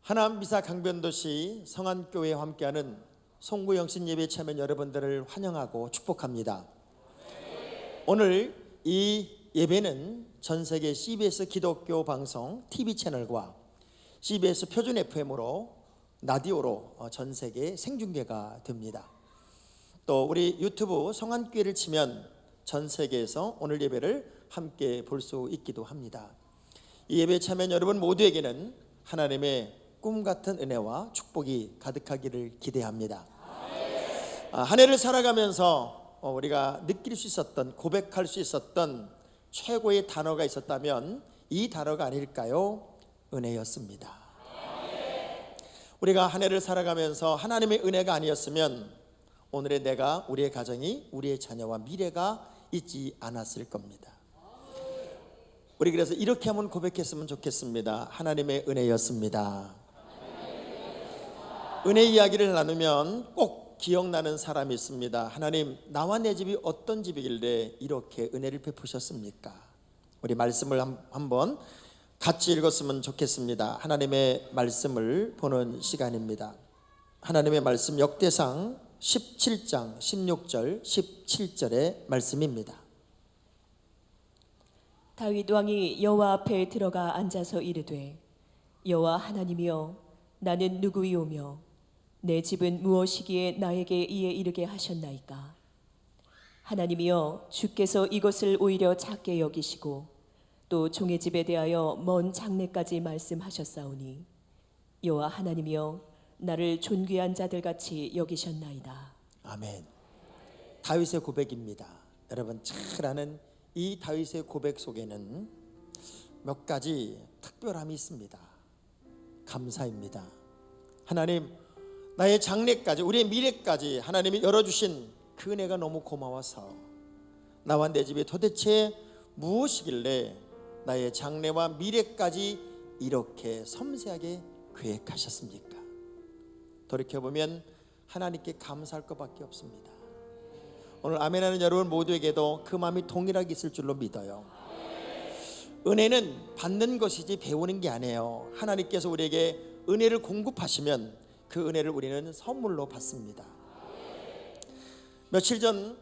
하남 미사 강변도시 성안교회에 함께하는 송구영신 예배 참여 여러분들을 환영하고 축복합니다. 오늘 이 예배는 전세계 CBS 기독교 방송 TV 채널과 CBS 표준 FM으로 라디오로 전세계 생중계가 됩니다. 또 우리 유튜브 성안교회를 치면 전세계에서 오늘 예배를 함께 볼 수 있기도 합니다. 이 예배에 참여한 여러분 모두에게는 하나님의 꿈같은 은혜와 축복이 가득하기를 기대합니다. 한 해를 살아가면서 우리가 느낄 수 있었던, 고백할 수 있었던 최고의 단어가 있었다면 이 단어가 아닐까요? 은혜였습니다. 우리가 한 해를 살아가면서 하나님의 은혜가 아니었으면 오늘의 내가, 우리의 가정이, 우리의 자녀와 미래가 있지 않았을 겁니다. 우리 그래서 이렇게 한번 고백했으면 좋겠습니다. 하나님의 은혜였습니다. 은혜 이야기를 나누면 꼭 기억나는 사람이 있습니다. 하나님, 나와 내 집이 어떤 집이길래 이렇게 은혜를 베푸셨습니까? 우리 말씀을 한번 같이 읽었으면 좋겠습니다. 하나님의 말씀을 보는 시간입니다. 하나님의 말씀 역대상 17장 16절 17절의 말씀입니다. 다윗 왕이 여호와 앞에 들어가 앉아서 이르되, 여호와 하나님이여, 나는 누구이오며 내 집은 무엇이기에 나에게 이에 이르게 하셨나이까? 하나님이여, 주께서 이것을 오히려 작게 여기시고 또 종의 집에 대하여 먼 장래까지 말씀하셨사오니 여호와 하나님이여, 나를 존귀한 자들같이 여기셨나이다. 아멘. 다윗의 고백입니다. 여러분 잘 아는 이 다윗의 고백 속에는 몇 가지 특별함이 있습니다. 감사입니다. 하나님, 나의 장래까지, 우리의 미래까지 하나님이 열어주신 그 은혜가 너무 고마워서 나와 내 집이 도대체 무엇이길래 나의 장래와 미래까지 이렇게 섬세하게 계획하셨습니까? 돌이켜보면 하나님께 감사할 것밖에 없습니다. 오늘 아멘하는 여러분 모두에게도 그 마음이 동일하게 있을 줄로 믿어요. 은혜는 받는 것이지 배우는 게 아니에요. 하나님께서 우리에게 은혜를 공급하시면 그 은혜를 우리는 선물로 받습니다. 며칠 전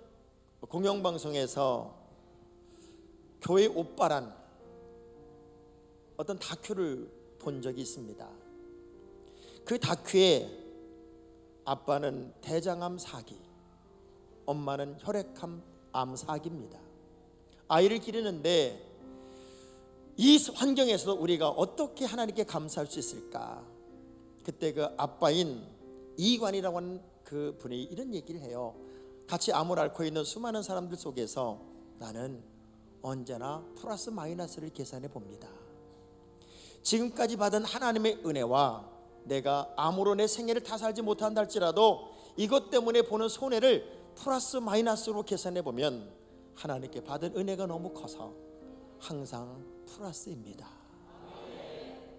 공영방송에서 교회 오빠란 어떤 다큐를 본 적이 있습니다. 그 다큐에 아빠는 대장암 4기, 엄마는 혈액암 4기입니다. 아이를 기르는데 이 환경에서도 우리가 어떻게 하나님께 감사할 수 있을까? 그때 그 아빠인 이관이라고 하는 그 분이 이런 얘기를 해요. 같이 암을 앓고 있는 수많은 사람들 속에서 나는 언제나 플러스 마이너스를 계산해 봅니다. 지금까지 받은 하나님의 은혜와 내가 암으로 내 생애를 다 살지 못한다 할지라도 이것 때문에 보는 손해를 플러스 마이너스로 계산해 보면 하나님께 받은 은혜가 너무 커서 항상 플러스입니다.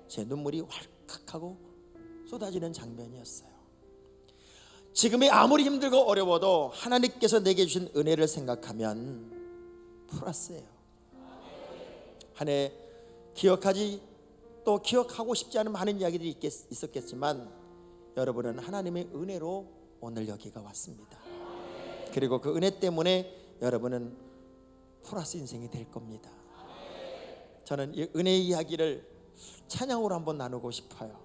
제 눈물이 왈칵하고 쏟아지는 장면이었어요. 지금이 아무리 힘들고 어려워도 하나님께서 내게 주신 은혜를 생각하면 플러스예요. 한 해 기억하지 또 기억하고 싶지 않은 많은 이야기들이 있었겠지만 여러분은 하나님의 은혜로 오늘 여기가 왔습니다. 그리고 그 은혜 때문에 여러분은 플러스 인생이 될 겁니다. 저는 이 은혜의 이야기를 찬양으로 한번 나누고 싶어요.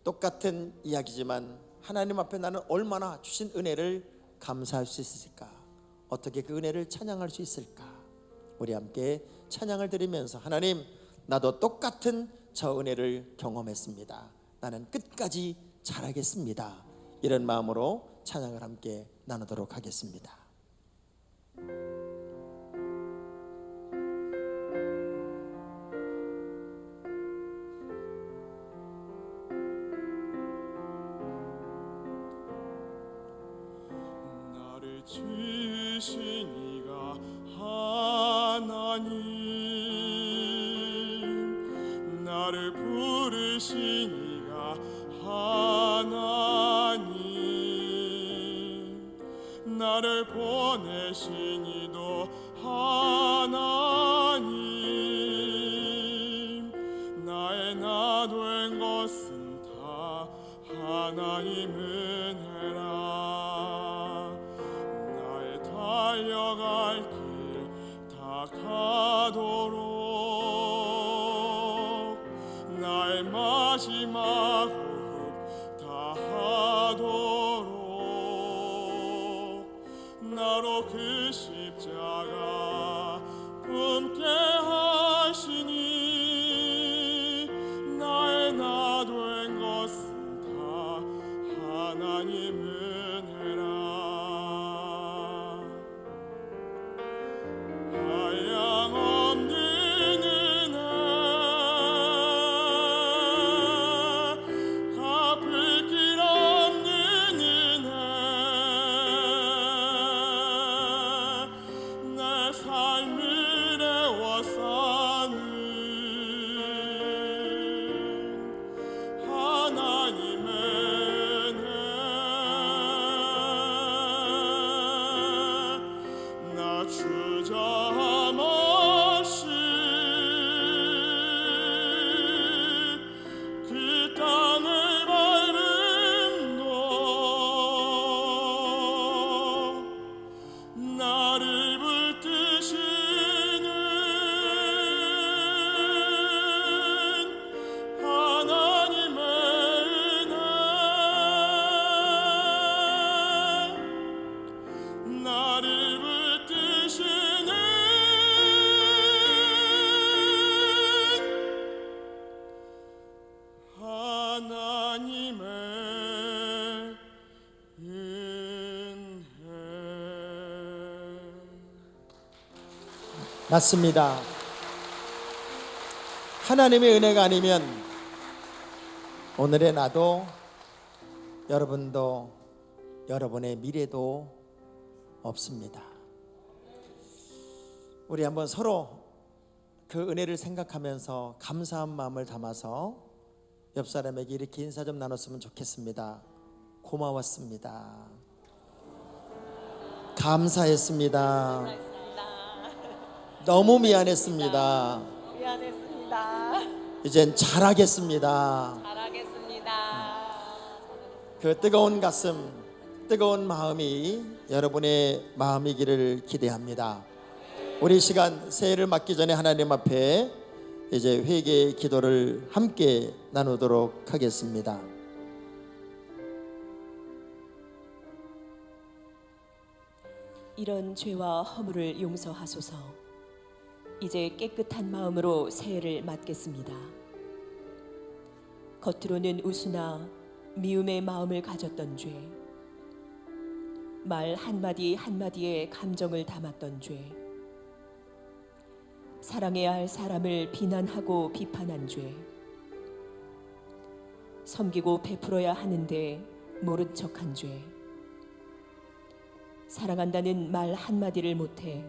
똑같은 이야기지만 하나님 앞에 나는 얼마나 주신 은혜를 감사할 수 있을까? 어떻게 그 은혜를 찬양할 수 있을까? 우리 함께 찬양을 드리면서 하나님, 나도 똑같은 저 은혜를 경험했습니다. 나는 끝까지 잘하겠습니다. 이런 마음으로 찬양을 함께 나누도록 하겠습니다. 나를 주신 이가 하나님, 나를 부르신 이가 하나님, 나를 보내신 이도 하나님, 나의 나 된 것은 하나님 은혜라. 나의 달려갈 길 다 가도록 나의 마지막 호흡 다 하도록 나로 그 십자가 품게 하시니 나의 나 된 것은 다 하나님 은혜라. 한량없는 은혜 갚을 길 없는 은혜 내 삶을 애워싸는 하나님의 은혜 나 주저함 없이 그 땅을 밟음도 나를 붙드시는 하나님의 은혜 나를 붙드시는 하나님의 은혜. 맞습니다. 하나님의 은혜가 아니면 오늘의 나도, 여러분도, 여러분의 미래도 없습니다. 우리 한번 서로 그 은혜를 생각하면서 감사한 마음을 담아서 옆 사람에게 이렇게 인사 좀 나눴으면 좋겠습니다. 고마웠습니다. 감사했습니다. 너무 미안했습니다. 미안했습니다. 이젠 잘하겠습니다. 잘하겠습니다. 그 뜨거운 가슴, 뜨거운 마음이 여러분의 마음이기를 기대합니다. 우리 시간 새해를 맞기 전에 하나님 앞에 이제 회개 기도를 함께 나누도록 하겠습니다. 이런 죄와 허물을 용서하소서. 이제 깨끗한 마음으로 새해를 맞겠습니다. 겉으로는 우스나 미움의 마음을 가졌던 죄, 말 한마디 한마디에 감정을 담았던 죄, 사랑해야 할 사람을 비난하고 비판한 죄, 섬기고 베풀어야 하는데 모른 척한 죄, 사랑한다는 말 한마디를 못해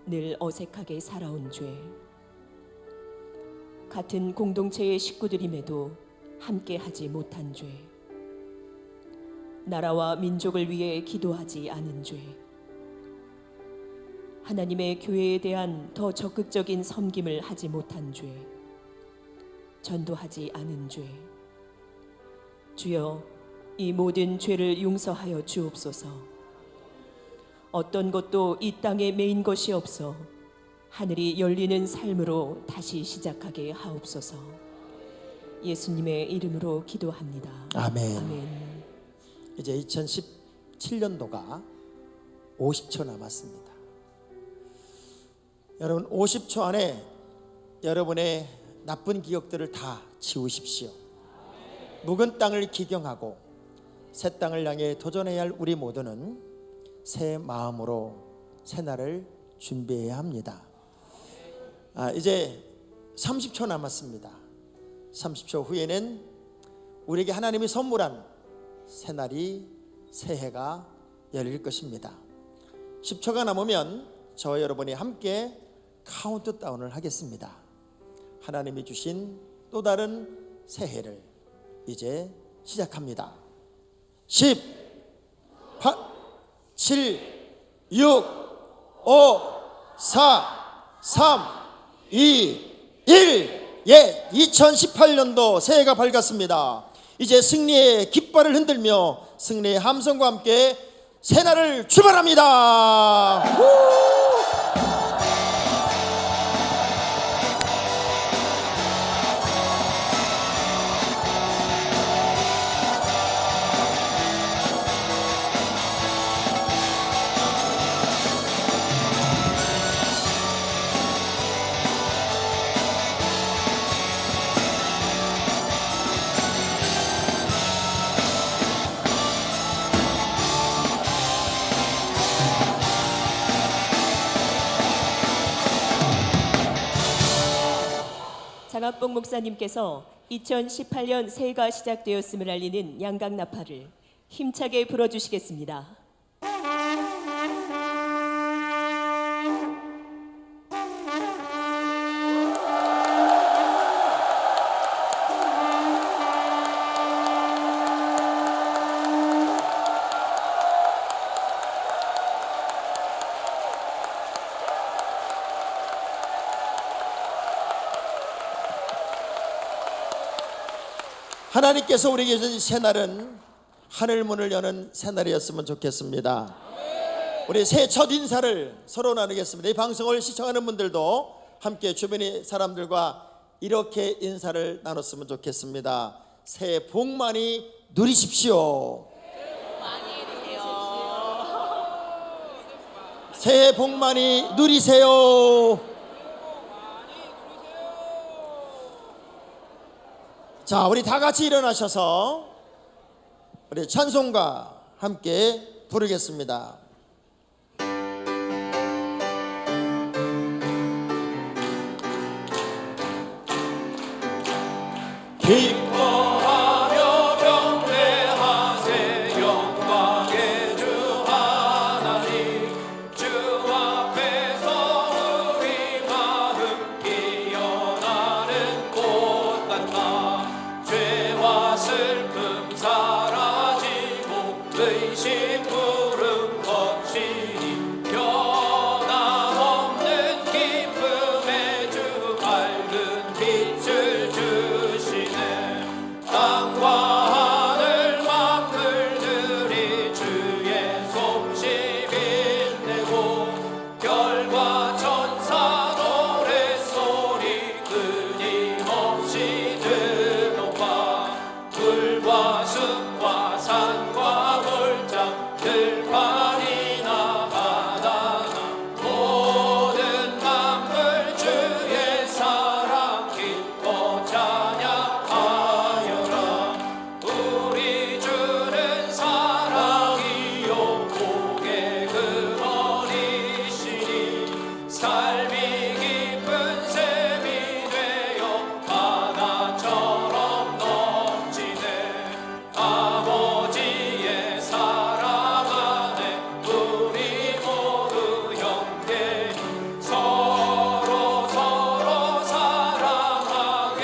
늘 어색하게 살아온 죄, 같은 공동체의 식구들임에도 함께하지 못한 죄, 나라와 민족을 위해 기도하지 않은 죄, 하나님의 교회에 대한 더 적극적인 섬김을 하지 못한 죄, 전도하지 않은 죄. 주여, 이 모든 죄를 용서하여 주옵소서. 어떤 것도 이 땅에 메인 것이 없어 하늘이 열리는 삶으로 다시 시작하게 하옵소서. 예수님의 이름으로 기도합니다. 아멘. 아멘. 이제 2017년도가 50초 남았습니다. 여러분, 50초 안에 여러분의 나쁜 기억들을 다 지우십시오. 묵은 땅을 기경하고 새 땅을 향해 도전해야 할 우리 모두는 새 마음으로 새날을 준비해야 합니다. 이제 30초 남았습니다. 30초 후에는 우리에게 하나님이 선물한 새날이, 새해가 열릴 것입니다. 10초가 남으면 저와 여러분이 함께 카운트다운을 하겠습니다. 하나님이 주신 또 다른 새해를 이제 시작합니다. 10, 8, 7, 6, 5, 4, 3, 2, 1. 예, 2018년도 새해가 밝았습니다. 이제 승리의 깃발을 흔들며 승리의 함성과 함께 새날을 출발합니다. 장학봉 목사님께서 2018년 새해가 시작되었음을 알리는 양강나팔을 힘차게 불어주시겠습니다. 하나님께서 우리에게 주신 새날은 하늘 문을 여는 새날이었으면 좋겠습니다. 우리 새해 첫 인사를 서로 나누겠습니다. 이 방송을 시청하는 분들도 함께 주변의 사람들과 이렇게 인사를 나눴으면 좋겠습니다. 새해 복 많이 누리십시오. 새해 복 많이 누리세요. 자, 우리 다 같이 일어나셔서 우리 찬송과 함께 부르겠습니다. 기뻐하며 경배하세 영광의 주 하나님 주 앞에서 우리 마음 피어나는 꽃 같아 죄와 슬픔 사라지고 의심 부름 거치니 변함없는 기쁨의 주 밝은 빛을 주시네 땅과 하늘 만물들이 주의 솜씨 빛내고 별과 천사 노랫소리 끊임없이 드높아 물과 숲과 산과 골장 들판이나 바다나 모든 만물 주의 사랑 기뻐 찬양하여라 우리 주는 사랑이요 복의 근원이시니 삶이 깊은 샘이 되어 바다처럼 넘치네 아버지의 사랑 안에 우리 모두 형제 서로 사랑하게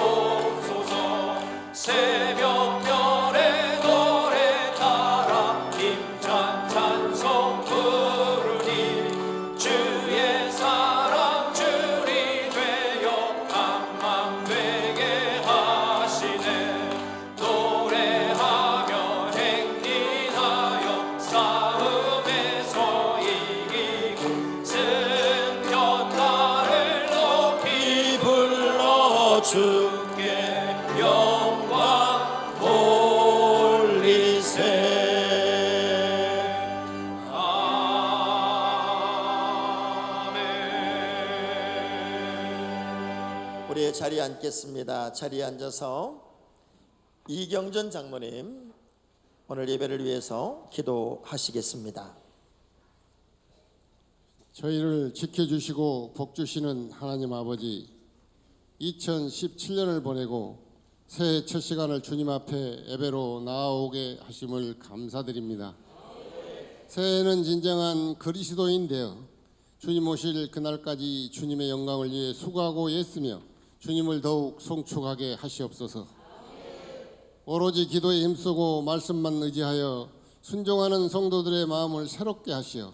도와주시옵소서 새벽별의 노래 따라 힘찬 찬송 부르니 주의 사랑 줄이 되어 한맘 되게 하시네 노래하며 행진하여 싸움에서 이기고 승전가를 높이 불러 주께 영광 돌리세 아멘. 우리의 자리에 앉겠습니다. 자리에 앉아서 이경전 장모님 오늘 예배를 위해서 기도하시겠습니다. 저희를 지켜주시고 복주시는 하나님 아버지 2017년을 보내고 새해 첫 시간을 주님 앞에 예배로 나아오게 하심을 감사드립니다. 새해는 진정한 그리스도인 되어 주님 오실 그날까지 주님의 영광을 위해 수고하고 애쓰며 주님을 더욱 송축하게 하시옵소서. 오로지 기도에 힘쓰고 말씀만 의지하여 순종하는 성도들의 마음을 새롭게 하시어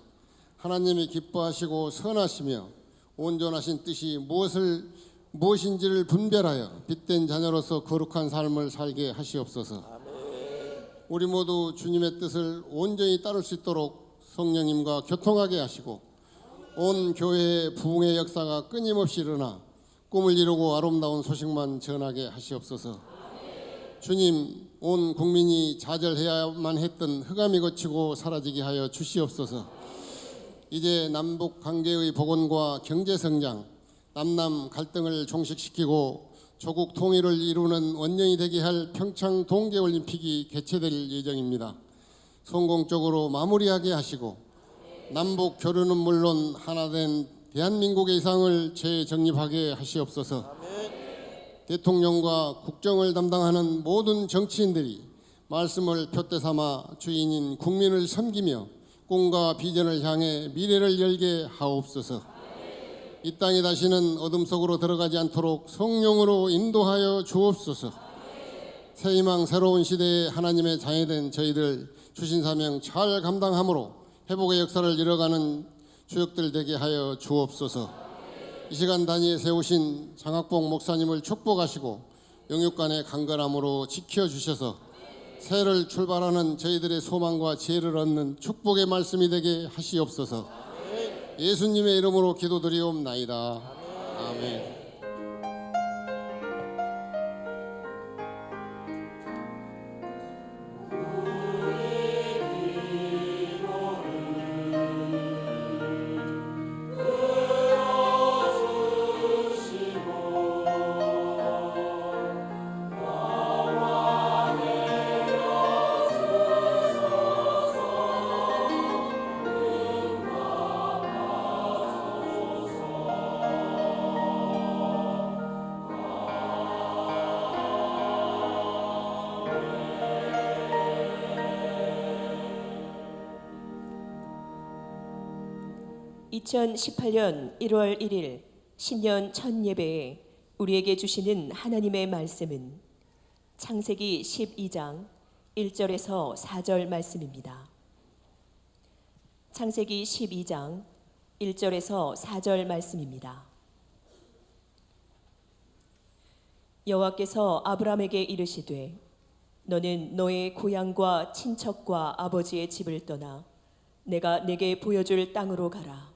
하나님이 기뻐하시고 선하시며 온전하신 뜻이 무엇인지를 분별하여 빛된 자녀로서 거룩한 삶을 살게 하시옵소서. 우리 모두 주님의 뜻을 온전히 따를 수 있도록 성령님과 교통하게 하시고 온 교회의 부흥의 역사가 끊임없이 일어나 꿈을 이루고 아름다운 소식만 전하게 하시옵소서. 주님, 온 국민이 좌절해야만 했던 흑암이 거치고 사라지게 하여 주시옵소서. 이제 남북 관계의 복원과 경제 성장, 남남 갈등을 종식시키고 조국 통일을 이루는 원년이 되게 할 평창 동계올림픽이 개최될 예정입니다. 성공적으로 마무리하게 하시고 남북 교류는 물론 하나된 대한민국의 이상을 재정립하게 하시옵소서. 대통령과 국정을 담당하는 모든 정치인들이 말씀을 표대 삼아 주인인 국민을 섬기며 꿈과 비전을 향해 미래를 열게 하옵소서. 이 땅에 다시는 어둠 속으로 들어가지 않도록 성령으로 인도하여 주옵소서. 새 희망 새로운 시대에 하나님의 자녀된 저희들 주신 사명 잘 감당함으로 회복의 역사를 이뤄가는 주역들 되게 하여 주옵소서. 이 시간 단위에 세우신 장학봉 목사님을 축복하시고 영육간의 강건함으로 지켜주셔서 새해를 출발하는 저희들의 소망과 지혜를 얻는 축복의 말씀이 되게 하시옵소서. 예수님의 이름으로 기도드리옵나이다. 아멘. (2018년 1월 1일) 신년 첫 예배에 우리에게 주시는 하나님의 말씀은 창세기 12장 1절에서 4절 말씀입니다. 창세기 12장 1절에서 4절 말씀입니다. 여호와께서 아브라함에게 이르시되 너는 너의 고향과 친척과 아버지의 집을 떠나 내가 내게 보여줄 땅으로 가라.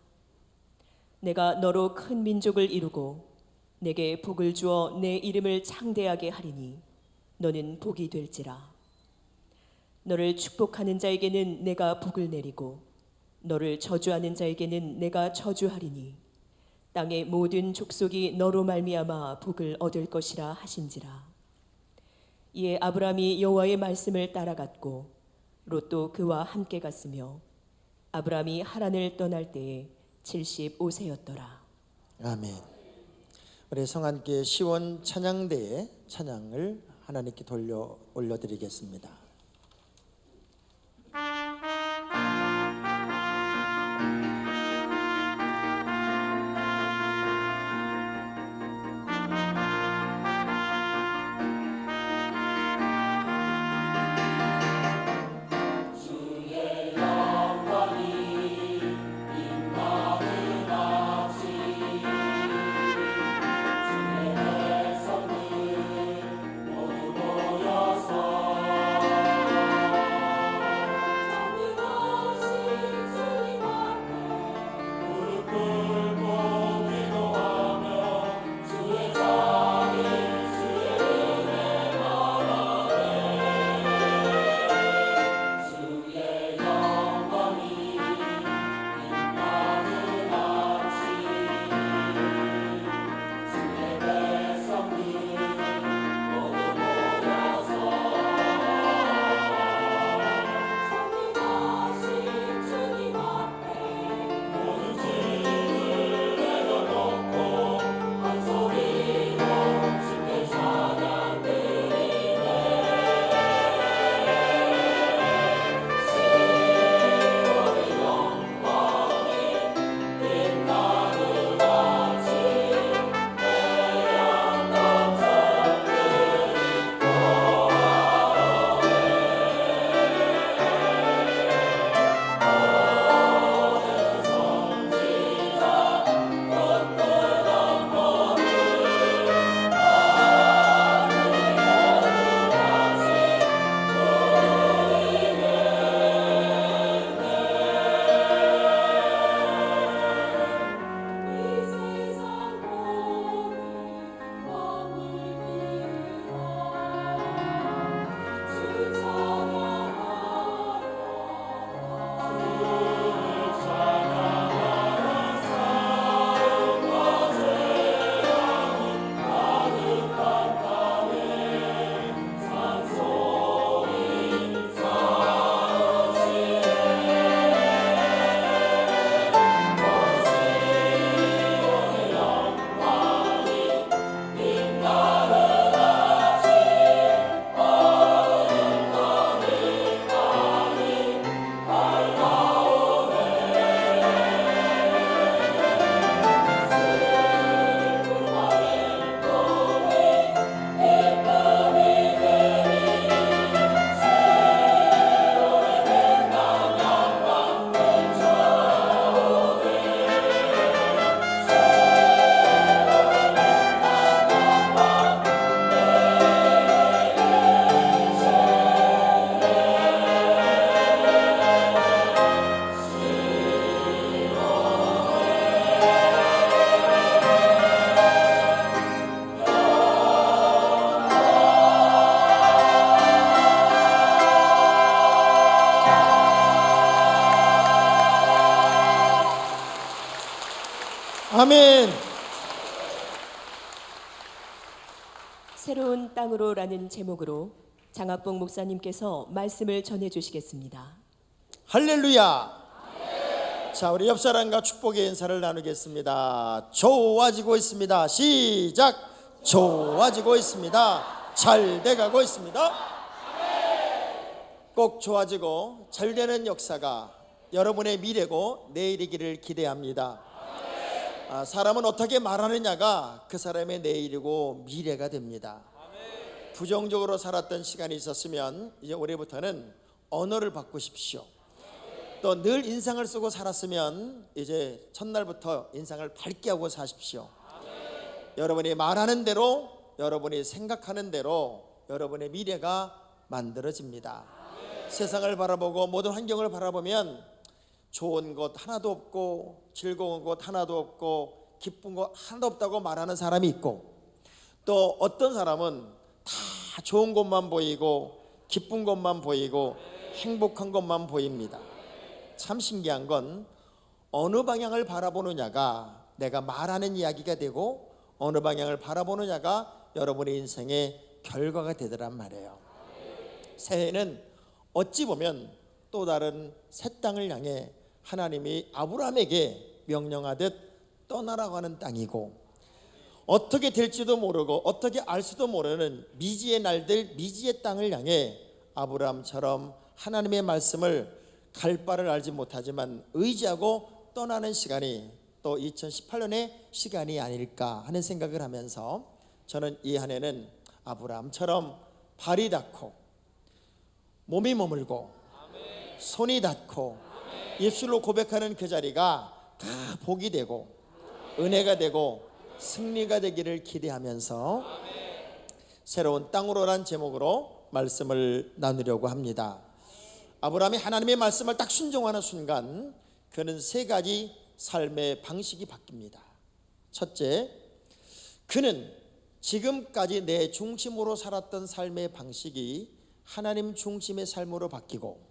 내가 너로 큰 민족을 이루고 내게 복을 주어 내 이름을 창대하게 하리니 너는 복이 될지라. 너를 축복하는 자에게는 내가 복을 내리고 너를 저주하는 자에게는 내가 저주하리니 땅의 모든 족속이 너로 말미암아 복을 얻을 것이라 하신지라. 이에 아브라함이 여호와의 말씀을 따라갔고 롯도 그와 함께 갔으며 아브라함이 하란을 떠날 때에 75세였더라. 아멘. 우리 성안교회 시원 찬양대의 찬양을 하나님께 돌려 올려드리겠습니다. 모여서 아멘. 새로운 땅으로라는 제목으로 장학봉 목사님께서 말씀을 전해 주시겠습니다. 할렐루야. 자, 우리 옆 사람과 축복의 인사를 나누겠습니다. 좋아지고 있습니다. 시작. 좋아지고 있습니다. 잘 돼가고 있습니다. 꼭 좋아지고 잘 되는 역사가 여러분의 미래고 내일이기를 기대합니다. 사람은 어떻게 말하느냐가 그 사람의 내일이고 미래가 됩니다. 부정적으로 살았던 시간이 있었으면 이제 올해부터는 언어를 바꾸십시오. 또 늘 인상을 쓰고 살았으면 이제 첫날부터 인상을 밝게 하고 사십시오. 여러분이 말하는 대로, 여러분이 생각하는 대로 여러분의 미래가 만들어집니다. 세상을 바라보고 모든 환경을 바라보면 좋은 것 하나도 없고 즐거운 것 하나도 없고 기쁜 것 하나도 없다고 말하는 사람이 있고, 또 어떤 사람은 다 좋은 것만 보이고 기쁜 것만 보이고 행복한 것만 보입니다. 참 신기한 건 어느 방향을 바라보느냐가 내가 말하는 이야기가 되고 어느 방향을 바라보느냐가 여러분의 인생의 결과가 되더란 말이에요. 새해는 어찌 보면 또 다른 새 땅을 향해 하나님이 아브라함에게 명령하듯 떠나라고 하는 땅이고, 어떻게 될지도 모르고 어떻게 알 수도 모르는 미지의 날들, 미지의 땅을 향해 아브라함처럼 하나님의 말씀을 갈 바를 알지 못하지만 의지하고 떠나는 시간이 또 2018년의 시간이 아닐까 하는 생각을 하면서, 저는 이 한 해는 아브라함처럼 발이 닿고 몸이 머물고 손이 닿고 입술로 고백하는 그 자리가 다 복이 되고 은혜가 되고 승리가 되기를 기대하면서 새로운 땅으로란 제목으로 말씀을 나누려고 합니다. 아브라함이 하나님의 말씀을 딱 순종하는 순간 그는 세 가지 삶의 방식이 바뀝니다. 첫째, 그는 지금까지 내 중심으로 살았던 삶의 방식이 하나님 중심의 삶으로 바뀌고,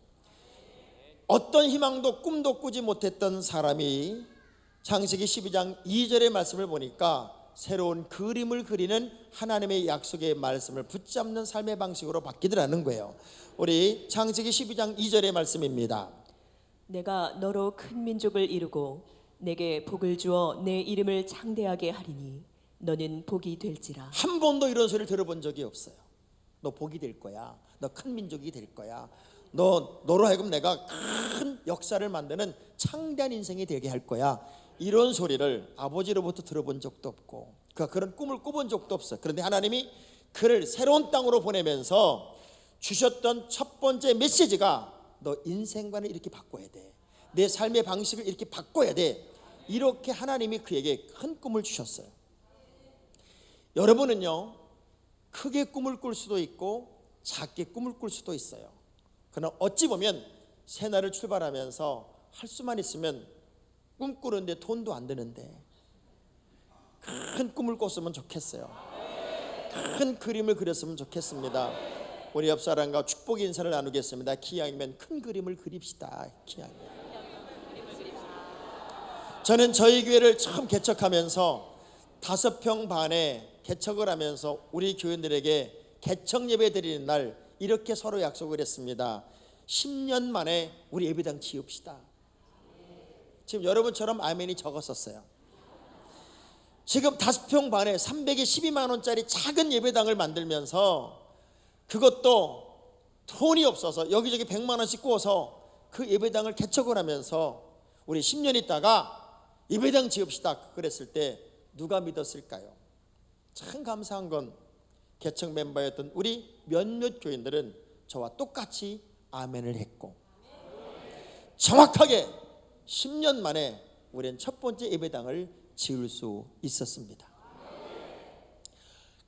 어떤 희망도 꿈도 꾸지 못했던 사람이 창세기 12장 2절의 말씀을 보니까 새로운 그림을 그리는 하나님의 약속의 말씀을 붙잡는 삶의 방식으로 바뀌더라는 거예요. 우리 창세기 12장 2절의 말씀입니다. 내가 너로 큰 민족을 이루고 내게 복을 주어 내 이름을 창대하게 하리니 너는 복이 될지라. 한 번도 이런 소리를 들어본 적이 없어요. 너 복이 될 거야. 너 큰 민족이 될 거야. 너로 하여금 내가 큰 역사를 만드는 창대한 인생이 되게 할 거야. 이런 소리를 아버지로부터 들어본 적도 없고 그가 그런 꿈을 꿔본 적도 없어요. 그런데 하나님이 그를 새로운 땅으로 보내면서 주셨던 첫 번째 메시지가 너 인생관을 이렇게 바꿔야 돼. 내 삶의 방식을 이렇게 바꿔야 돼. 이렇게 하나님이 그에게 큰 꿈을 주셨어요. 여러분은요, 크게 꿈을 꿀 수도 있고 작게 꿈을 꿀 수도 있어요. 그러나 어찌 보면 새날을 출발하면서 할 수만 있으면 꿈꾸는데 돈도 안 드는데 큰 꿈을 꿨으면 좋겠어요. 큰 그림을 그렸으면 좋겠습니다. 우리 옆 사람과 축복의 인사를 나누겠습니다. 기왕이면 큰 그림을 그립시다. 기왕이면. 저는 저희 교회를 처음 개척하면서 5평 반에 개척을 하면서 우리 교인들에게 개척 예배 드리는 날 이렇게 서로 약속을 했습니다. 10년 만에 우리 예배당 지읍시다. 지금 여러분처럼 아멘이 적었었어요. 지금 5평 반에 312만 원짜리 작은 예배당을 만들면서 그것도 돈이 없어서 여기저기 100만 원씩 구워서 그 예배당을 개척을 하면서 우리 10년 있다가 예배당 지읍시다 그랬을 때 누가 믿었을까요? 참 감사한 건 개척 멤버였던 우리 몇몇 교인들은 저와 똑같이 아멘을 했고, 정확하게 10년 만에 우리는 첫 번째 예배당을 지을 수 있었습니다.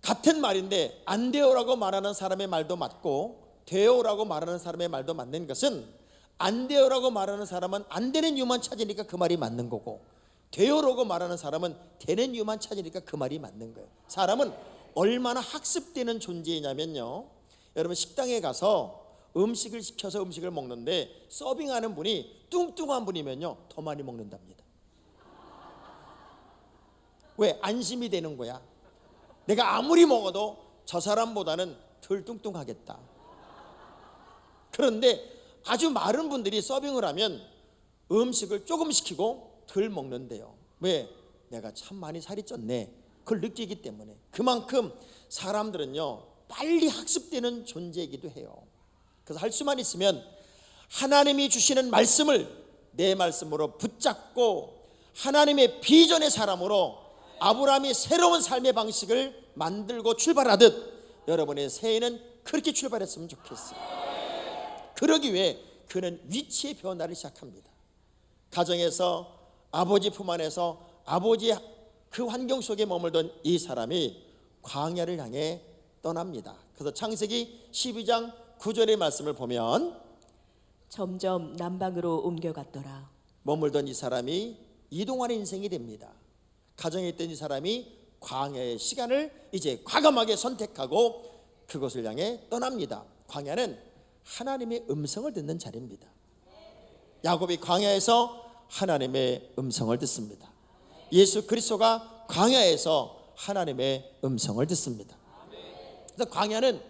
같은 말인데 안 돼요라고 말하는 사람의 말도 맞고 돼요라고 말하는 사람의 말도 맞는 것은, 안 돼요라고 말하는 사람은 안 되는 이유만 찾으니까 그 말이 맞는 거고, 돼요라고 말하는 사람은 되는 이유만 찾으니까 그 말이 맞는 거예요. 사람은 얼마나 학습되는 존재이냐면요, 여러분 식당에 가서 음식을 시켜서 음식을 먹는데 서빙하는 분이 뚱뚱한 분이면요 더 많이 먹는답니다. 왜? 안심이 되는 거야. 내가 아무리 먹어도 저 사람보다는 덜 뚱뚱하겠다. 그런데 아주 마른 분들이 서빙을 하면 음식을 조금 시키고 덜 먹는데요. 왜? 내가 참 많이 살이 쪘네. 그걸 느끼기 때문에. 그만큼 사람들은요 빨리 학습되는 존재이기도 해요. 그래서 할 수만 있으면 하나님이 주시는 말씀을 내 말씀으로 붙잡고 하나님의 비전의 사람으로 아브라함이 새로운 삶의 방식을 만들고 출발하듯 여러분의 새해는 그렇게 출발했으면 좋겠어요. 그러기 위해 그는 위치의 변화를 시작합니다. 가정에서 아버지 품 안에서 아버지의 그 환경 속에 머물던 이 사람이 광야를 향해 떠납니다. 그래서 창세기 12장 9절의 말씀을 보면 점점 남방으로 옮겨갔더라. 머물던 이 사람이 이동하는 인생이 됩니다. 가정에 있던 이 사람이 광야의 시간을 이제 과감하게 선택하고 그것을 향해 떠납니다. 광야는 하나님의 음성을 듣는 자리입니다. 야곱이 광야에서 하나님의 음성을 듣습니다. 예수 그리스도가 광야에서 하나님의 음성을 듣습니다. 그래서 광야는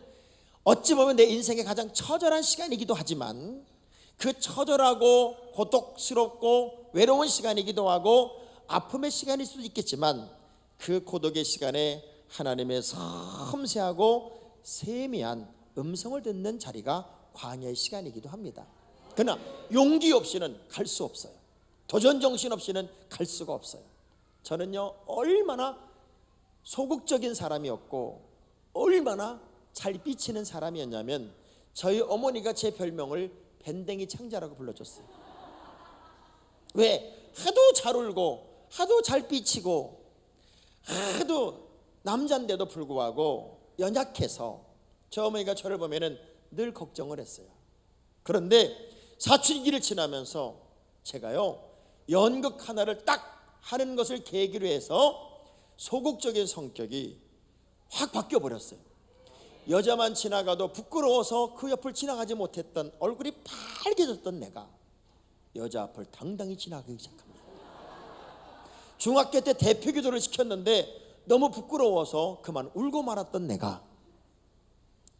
어찌 보면 내 인생의 가장 처절한 시간이기도 하지만 그 처절하고 고독스럽고 외로운 시간이기도 하고 아픔의 시간일 수도 있겠지만 그 고독의 시간에 하나님의 섬세하고 세미한 음성을 듣는 자리가 광야의 시간이기도 합니다. 그러나 용기 없이는 갈 수 없어요. 도전 정신 없이는 갈 수가 없어요. 저는요 얼마나 소극적인 사람이었고 얼마나 잘 삐치는 사람이었냐면 저희 어머니가 제 별명을 밴댕이 창자라고 불러줬어요. 왜? 하도 잘 울고 하도 잘 삐치고 하도 남잔데도 불구하고 연약해서 저 어머니가 저를 보면은 늘 걱정을 했어요. 그런데 사춘기를 지나면서 제가요 연극 하나를 딱 하는 것을 계기로 해서 소극적인 성격이 확 바뀌어 버렸어요. 여자만 지나가도 부끄러워서 그 옆을 지나가지 못했던 얼굴이 빨개졌던 내가 여자 앞을 당당히 지나가기 시작합니다. 중학교 때 대표기도를 시켰는데 너무 부끄러워서 그만 울고 말았던 내가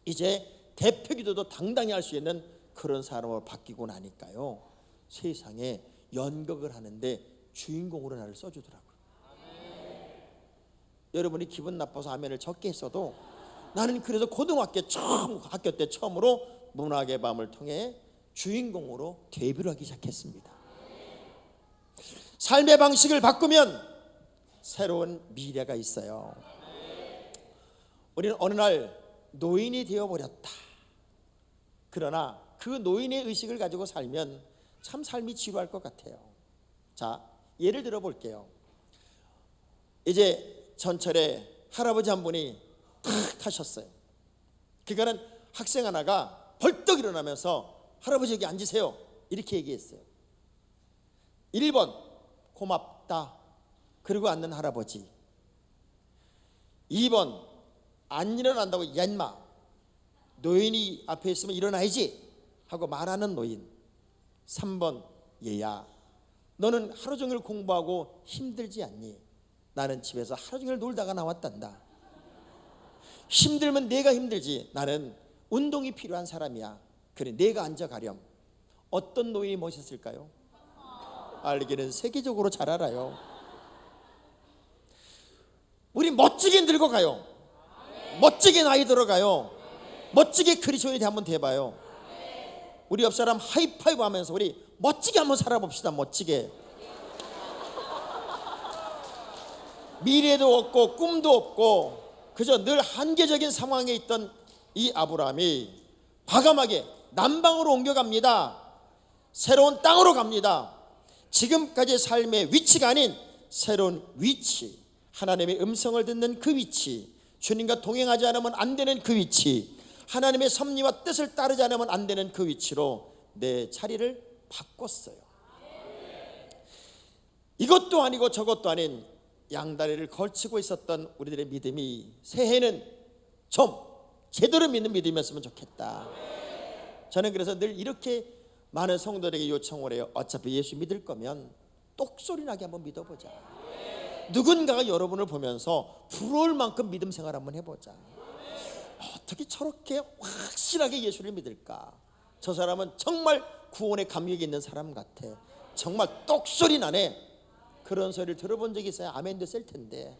이제 대표기도도 당당히 할 수 있는 그런 사람으로 바뀌고 나니까요 세상에 연극을 하는데 주인공으로 나를 써주더라고요. 여러분이 기분 나빠서 아멘을 적게 했어도 나는 그래서 고등학교 학교 때 처음으로 문학의 밤을 통해 주인공으로 데뷔를 하기 시작했습니다. 삶의 방식을 바꾸면 새로운 미래가 있어요. 우리는 어느 날 노인이 되어버렸다. 그러나 그 노인의 의식을 가지고 살면 참 삶이 지루할 것 같아요. 자, 예를 들어 볼게요. 이제 전철에 할아버지 한 분이 탁 타셨어요. 그거는 학생 하나가 벌떡 일어나면서 할아버지 여기 앉으세요 이렇게 얘기했어요. 1번 고맙다 그리고 앉는 할아버지. 2번 안 일어난다고 야 인마 노인이 앞에 있으면 일어나야지 하고 말하는 노인. 3번 얘야 너는 하루 종일 공부하고 힘들지 않니? 나는 집에서 하루 종일 놀다가 나왔단다. 힘들면 내가 힘들지. 나는 운동이 필요한 사람이야. 그래 내가 앉아가렴. 어떤 노인이 멋있을까요? 알기는 세계적으로 잘 알아요. 우리 멋지게 늙어가요. 멋지게 나이 들어가요. 멋지게 크리스천이 한번 돼봐요. 우리 옆 사람 하이파이브 하면서 우리 멋지게 한번 살아봅시다. 멋지게. 미래도 없고 꿈도 없고 그저 늘 한계적인 상황에 있던 이 아브라함이 과감하게 남방으로 옮겨갑니다. 새로운 땅으로 갑니다. 지금까지의 삶의 위치가 아닌 새로운 위치, 하나님의 음성을 듣는 그 위치, 주님과 동행하지 않으면 안 되는 그 위치, 하나님의 섭리와 뜻을 따르지 않으면 안 되는 그 위치로 내 자리를 바꿨어요. 이것도 아니고 저것도 아닌 양다리를 걸치고 있었던 우리들의 믿음이 새해는 좀 제대로 믿는 믿음이었으면 좋겠다. 저는 그래서 늘 이렇게 많은 성도들에게 요청을 해요. 어차피 예수 믿을 거면 똑소리 나게 한번 믿어보자. 누군가가 여러분을 보면서 부러울 만큼 믿음 생활 한번 해보자. 어떻게 저렇게 확실하게 예수를 믿을까? 저 사람은 정말 구원의 감격이 있는 사람 같아. 정말 똑소리 나네. 그런 소리를 들어본 적이 있어야 아멘도 쓸 텐데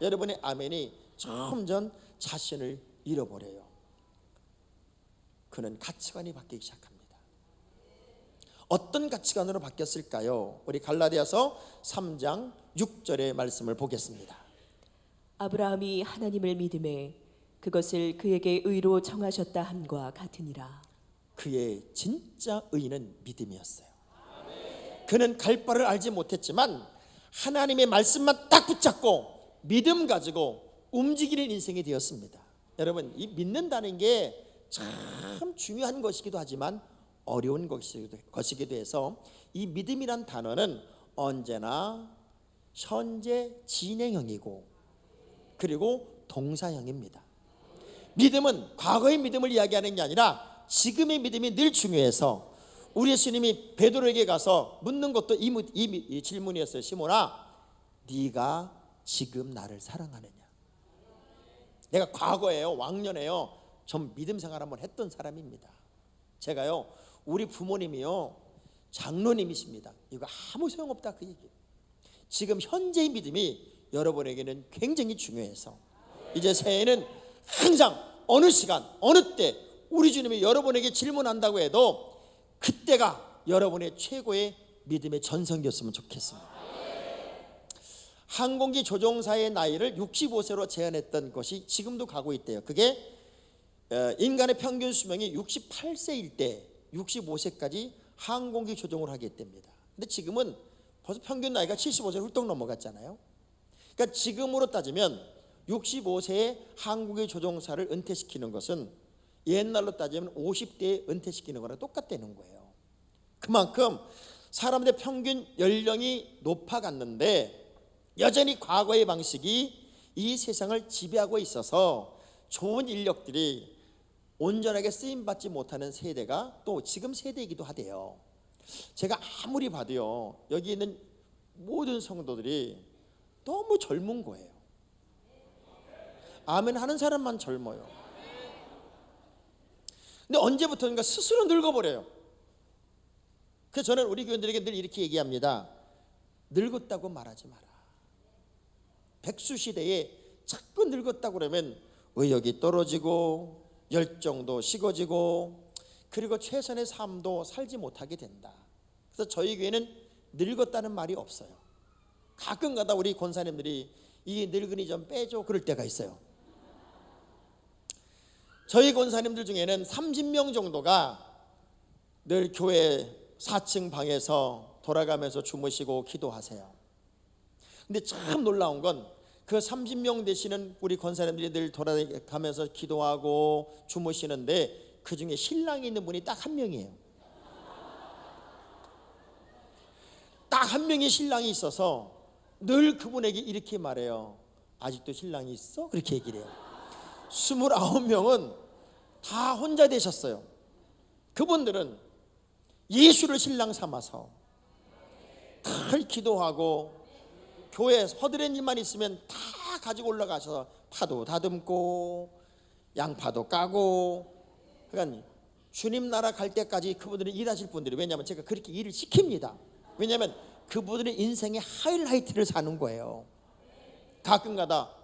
여러분의 아멘이 점점 자신을 잃어버려요. 그는 가치관이 바뀌기 시작합니다. 어떤 가치관으로 바뀌었을까요? 우리 갈라디아서 3장 6절의 말씀을 보겠습니다. 아브라함이 하나님을 믿음에 그것을 그에게 의로 정하셨다 함과 같으니라. 그의 진짜 의는 믿음이었어요. 그는 갈 바를 알지 못했지만 하나님의 말씀만 딱 붙잡고 믿음 가지고 움직이는 인생이 되었습니다. 여러분, 이 믿는다는 게 참 중요한 것이기도 하지만 어려운 것이기도 해서 이 믿음이란 단어는 언제나 현재 진행형이고 그리고 동사형입니다. 믿음은 과거의 믿음을 이야기하는 게 아니라 지금의 믿음이 늘 중요해서 우리 예수님이 베드로에게 가서 묻는 것도 이 질문이었어요. 시몬아, 네가 지금 나를 사랑하느냐? 내가 과거에요, 왕년에요, 전 믿음 생활 한번 했던 사람입니다. 제가요, 우리 부모님이요, 장로님이십니다. 이거 아무 소용없다 그 얘기. 지금 현재의 믿음이 여러분에게는 굉장히 중요해서 이제 새해에는 항상 어느 시간 어느 때 우리 주님이 여러분에게 질문한다고 해도 그때가 여러분의 최고의 믿음의 전성기였으면 좋겠습니다. 항공기 조종사의 나이를 65세로 제한했던 것이 지금도 가고 있대요. 그게 인간의 평균 수명이 68세일 때 65세까지 항공기 조종을 하게 됩니다. 근데 지금은 벌써 평균 나이가 75세 훌쩍 넘어갔잖아요. 그러니까 지금으로 따지면 65세의 항공기 조종사를 은퇴시키는 것은 옛날로 따지면 50대에 은퇴시키는 거랑 똑같다는 거예요. 그만큼 사람들의 평균 연령이 높아갔는데 여전히 과거의 방식이 이 세상을 지배하고 있어서 좋은 인력들이 온전하게 쓰임받지 못하는 세대가 또 지금 세대이기도 하대요. 제가 아무리 봐도요, 여기 있는 모든 성도들이 너무 젊은 거예요. 아멘 하는 사람만 젊어요. 근데 언제부터인가 스스로 늙어버려요. 그래서 저는 우리 교인들에게 늘 이렇게 얘기합니다. 늙었다고 말하지 마라. 백수시대에 자꾸 늙었다고 그러면 의욕이 떨어지고 열정도 식어지고 그리고 최선의 삶도 살지 못하게 된다. 그래서 저희 교회는 늙었다는 말이 없어요. 가끔가다 우리 권사님들이 이 늙은이 좀 빼줘 그럴 때가 있어요. 저희 권사님들 중에는 30명 정도가 늘 교회 4층 방에서 돌아가면서 주무시고 기도하세요. 근데 참 놀라운 건 그 30명 되시는 우리 권사님들이 늘 돌아가면서 기도하고 주무시는데 그 중에 신랑이 있는 분이 딱 한 명이에요. 딱 한 명의 신랑이 있어서 늘 그분에게 이렇게 말해요. 아직도 신랑이 있어? 그렇게 얘기를 해요. 29명은 다 혼자 되셨어요. 그분들은 예수를 신랑 삼아서 늘 기도하고 교회 허드렛 일만 있으면 다 가지고 올라가셔서 파도 다듬고 양파도 까고, 그러니까 주님 나라 갈 때까지 그분들은 일하실 분들이, 왜냐하면 제가 그렇게 일을 시킵니다. 왜냐하면 그분들의 인생의 하이라이트를 사는 거예요. 가끔가다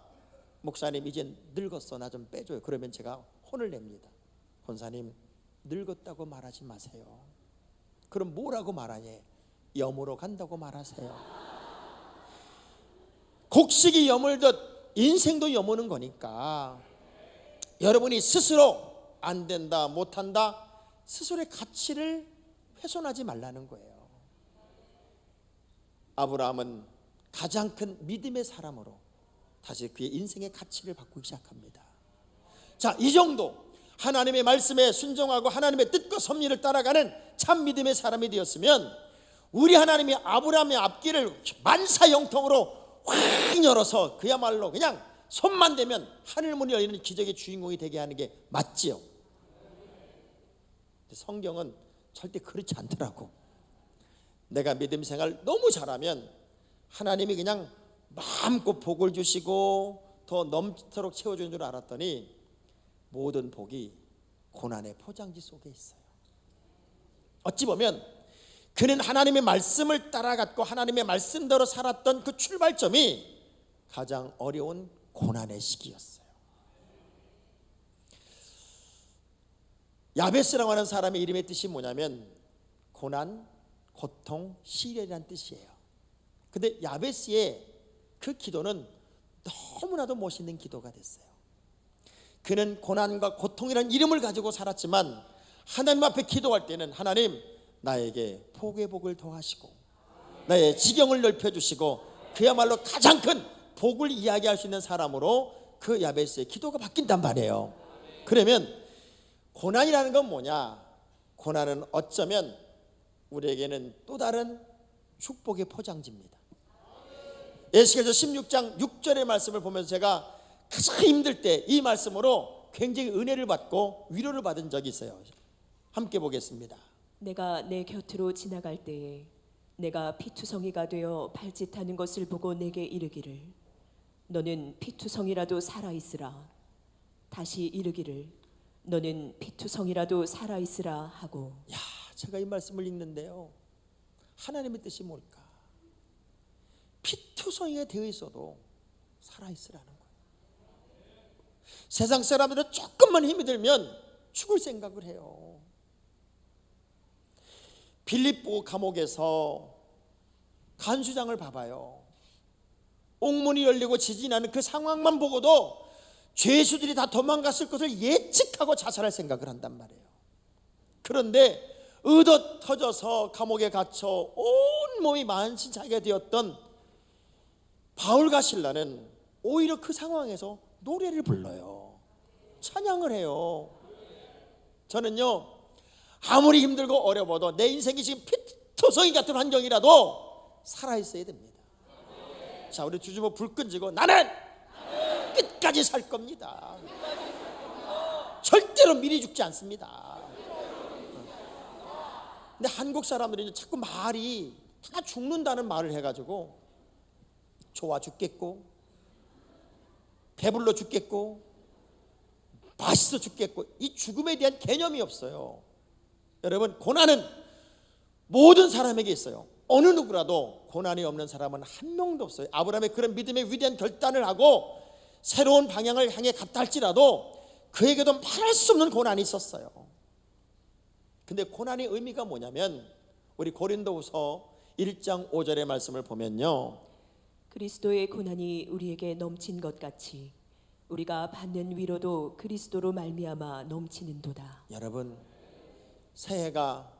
목사님 이제 늙었어, 나 좀 빼줘요. 그러면 제가 혼을 냅니다. 권사님 늙었다고 말하지 마세요. 그럼 뭐라고 말하니? 염으로 간다고 말하세요. 곡식이 여물듯 인생도 여무는 거니까 여러분이 스스로 안 된다 못한다 스스로의 가치를 훼손하지 말라는 거예요. 아브라함은 가장 큰 믿음의 사람으로 다시 그의 인생의 가치를 바꾸기 시작합니다. 자, 이 정도 하나님의 말씀에 순종하고 하나님의 뜻과 섭리를 따라가는 참 믿음의 사람이 되었으면 우리 하나님이 아브라함의 앞길을 만사형통으로 확 열어서 그야말로 그냥 손만 대면 하늘문이 열리는 기적의 주인공이 되게 하는 게 맞지요. 성경은 절대 그렇지 않더라고. 내가 믿음 생활 너무 잘하면 하나님이 그냥 마음껏 복을 주시고 더 넘치도록 채워주는 줄 알았더니 모든 복이 고난의 포장지 속에 있어요. 어찌 보면 그는 하나님의 말씀을 따라갔고 하나님의 말씀대로 살았던 그 출발점이 가장 어려운 고난의 시기였어요. 야베스라고 하는 사람의 이름의 뜻이 뭐냐면 고난, 고통, 시련이라는 뜻이에요. 근데 야베스의 그 기도는 너무나도 멋있는 기도가 됐어요. 그는 고난과 고통이라는 이름을 가지고 살았지만 하나님 앞에 기도할 때는 하나님 나에게 복의 복을 더하시고 나의 지경을 넓혀주시고 그야말로 가장 큰 복을 이야기할 수 있는 사람으로 그 야베스의 기도가 바뀐단 말이에요. 그러면 고난이라는 건 뭐냐? 고난은 어쩌면 우리에게는 또 다른 축복의 포장지입니다. 에스겔서 16장 6절의 말씀을 보면서 제가 가장 힘들 때 이 말씀으로 굉장히 은혜를 받고 위로를 받은 적이 있어요. 함께 보겠습니다. 내가 내 곁으로 지나갈 때에 내가 피투성이가 되어 발짓하는 것을 보고 내게 이르기를 너는 피투성이라도 살아있으라. 다시 이르기를 너는 피투성이라도 살아있으라 하고. 야, 제가 이 말씀을 읽는데요, 하나님의 뜻이 뭘까? 피투성이가 되어 있어도 살아있으라는 거예요. 세상 사람들은 조금만 힘이 들면 죽을 생각을 해요. 빌립보 감옥에서 간수장을 봐봐요. 옥문이 열리고 지진하는 그 상황만 보고도 죄수들이 다 도망갔을 것을 예측하고 자살할 생각을 한단 말이에요. 그런데 의도 터져서 감옥에 갇혀 온몸이 만신창이가 되었던 바울과 실라는 오히려 그 상황에서 노래를 불러요. 찬양을 해요. 저는요, 아무리 힘들고 어려워도 내 인생이 지금 피투성이 같은 환경이라도 살아있어야 됩니다. 자, 우리 주주모 불 끈지고 나는 끝까지 살 겁니다. 절대로 미리 죽지 않습니다. 근데 한국 사람들이 자꾸 말이 다 죽는다는 말을 해가지고 좋아 죽겠고 배불러 죽겠고 맛있어 죽겠고 이 죽음에 대한 개념이 없어요. 여러분, 고난은 모든 사람에게 있어요. 어느 누구라도 고난이 없는 사람은 한 명도 없어요. 아브라함의 그런 믿음의 위대한 결단을 하고 새로운 방향을 향해 갔다 할지라도 그에게도 말할 수 없는 고난이 있었어요. 근데 고난의 의미가 뭐냐면 우리 고린도후서 1장 5절의 말씀을 보면요, 그리스도의 고난이 우리에게 넘친 것 같이 우리가 받는 위로도 그리스도로 말미암아 넘치는도다. 여러분, 새해가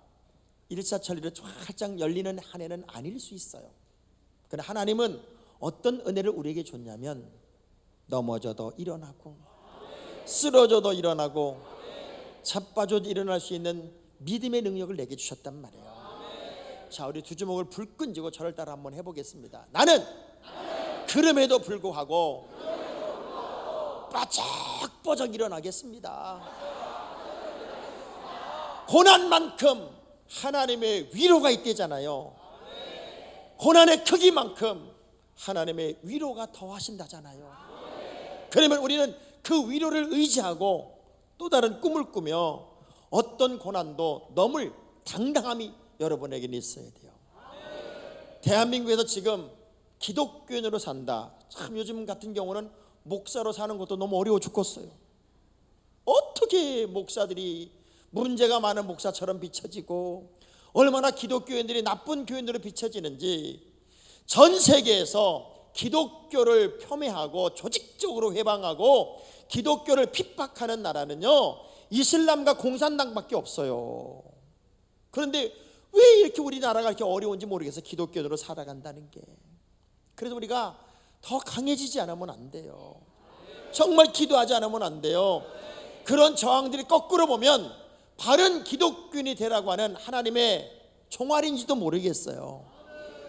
일사천리로 활짝 열리는 한 해는 아닐 수 있어요. 그러나 하나님은 어떤 은혜를 우리에게 줬냐면 넘어져도 일어나고 쓰러져도 일어나고 자빠져도 일어날 수 있는 믿음의 능력을 내게 주셨단 말이에요. 자, 우리 두 주먹을 불 끈지고 저를 따라 한번 해보겠습니다. 나는 그럼에도 불구하고 바짝바짝 일어나겠습니다. 고난만큼 하나님의 위로가 있대잖아요. 고난의 크기만큼 하나님의 위로가 더하신다잖아요. 그러면 우리는 그 위로를 의지하고 또 다른 꿈을 꾸며 어떤 고난도 넘을 당당함이 여러분에게는 있어야 돼요. 대한민국에서 지금 기독교인으로 산다, 참 요즘 같은 경우는 목사로 사는 것도 너무 어려워 죽겠어요. 어떻게 목사들이 문제가 많은 목사처럼 비춰지고 얼마나 기독교인들이 나쁜 교인으로 비춰지는지, 전 세계에서 기독교를 폄훼하고 조직적으로 회방하고 기독교를 핍박하는 나라는요, 이슬람과 공산당밖에 없어요. 그런데 왜 이렇게 우리나라가 이렇게 어려운지 모르겠어요. 기독교인으로 살아간다는 게. 그래서 우리가 더 강해지지 않으면 안 돼요. 정말 기도하지 않으면 안 돼요. 그런 저항들이 거꾸로 보면 바른 기독교인이 되라고 하는 하나님의 종알인지도 모르겠어요.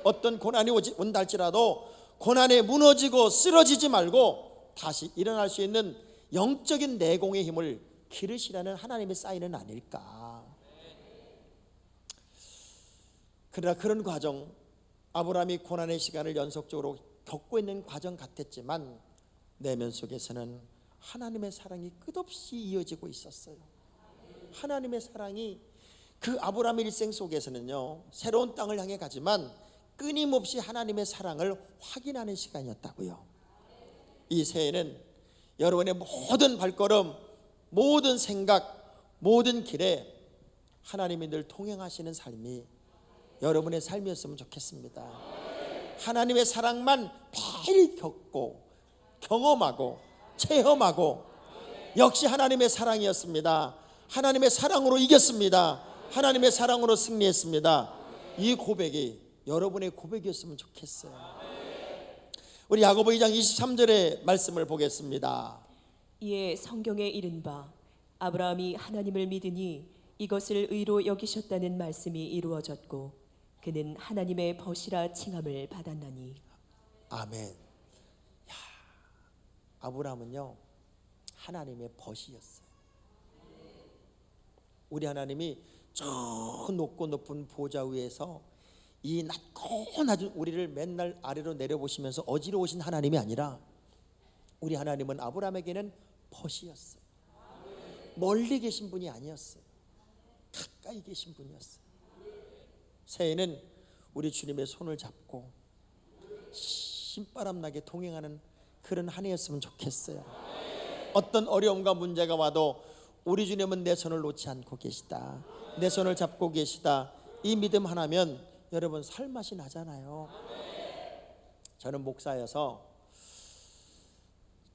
어떤 고난이 온다 할지라도 고난에 무너지고 쓰러지지 말고 다시 일어날 수 있는 영적인 내공의 힘을 기르시라는 하나님의 사인은 아닐까. 그러나 그런 과정, 아브라함이 고난의 시간을 연속적으로 겪고 있는 과정 같았지만 내면 속에서는 하나님의 사랑이 끝없이 이어지고 있었어요. 하나님의 사랑이 그 아브라함의 일생 속에서는요, 새로운 땅을 향해 가지만 끊임없이 하나님의 사랑을 확인하는 시간이었다고요. 이 새해는 여러분의 모든 발걸음, 모든 생각, 모든 길에 하나님이 늘 동행하시는 삶이 여러분의 삶이었으면 좋겠습니다. 하나님의 사랑만 매일 겪고 경험하고 체험하고 역시 하나님의 사랑이었습니다. 하나님의 사랑으로 이겼습니다. 하나님의 사랑으로 승리했습니다. 이 고백이 여러분의 고백이었으면 좋겠어요. 우리 야고보 2장 23절의 말씀을 보겠습니다. 이에 성경에 이른 바 아브라함이 하나님을 믿으니 이것을 의로 여기셨다는 말씀이 이루어졌고 그는 하나님의 벗이라 칭함을 받았나니. 아멘. 야, 아브라함은요 하나님의 벗이었어요. 우리 하나님이 저 높고 높은 보좌 위에서 이 낮고 낮은 우리를 맨날 아래로 내려보시면서 어지러우신 하나님이 아니라 우리 하나님은 아브라함에게는 벗이었어요. 멀리 계신 분이 아니었어요. 가까이 계신 분이었어요. 새해는 우리 주님의 손을 잡고 신바람 나게 동행하는 그런 한 해였으면 좋겠어요. 어떤 어려움과 문제가 와도 우리 주님은 내 손을 놓지 않고 계시다, 내 손을 잡고 계시다, 이 믿음 하나면 여러분 살맛이 나잖아요. 저는 목사여서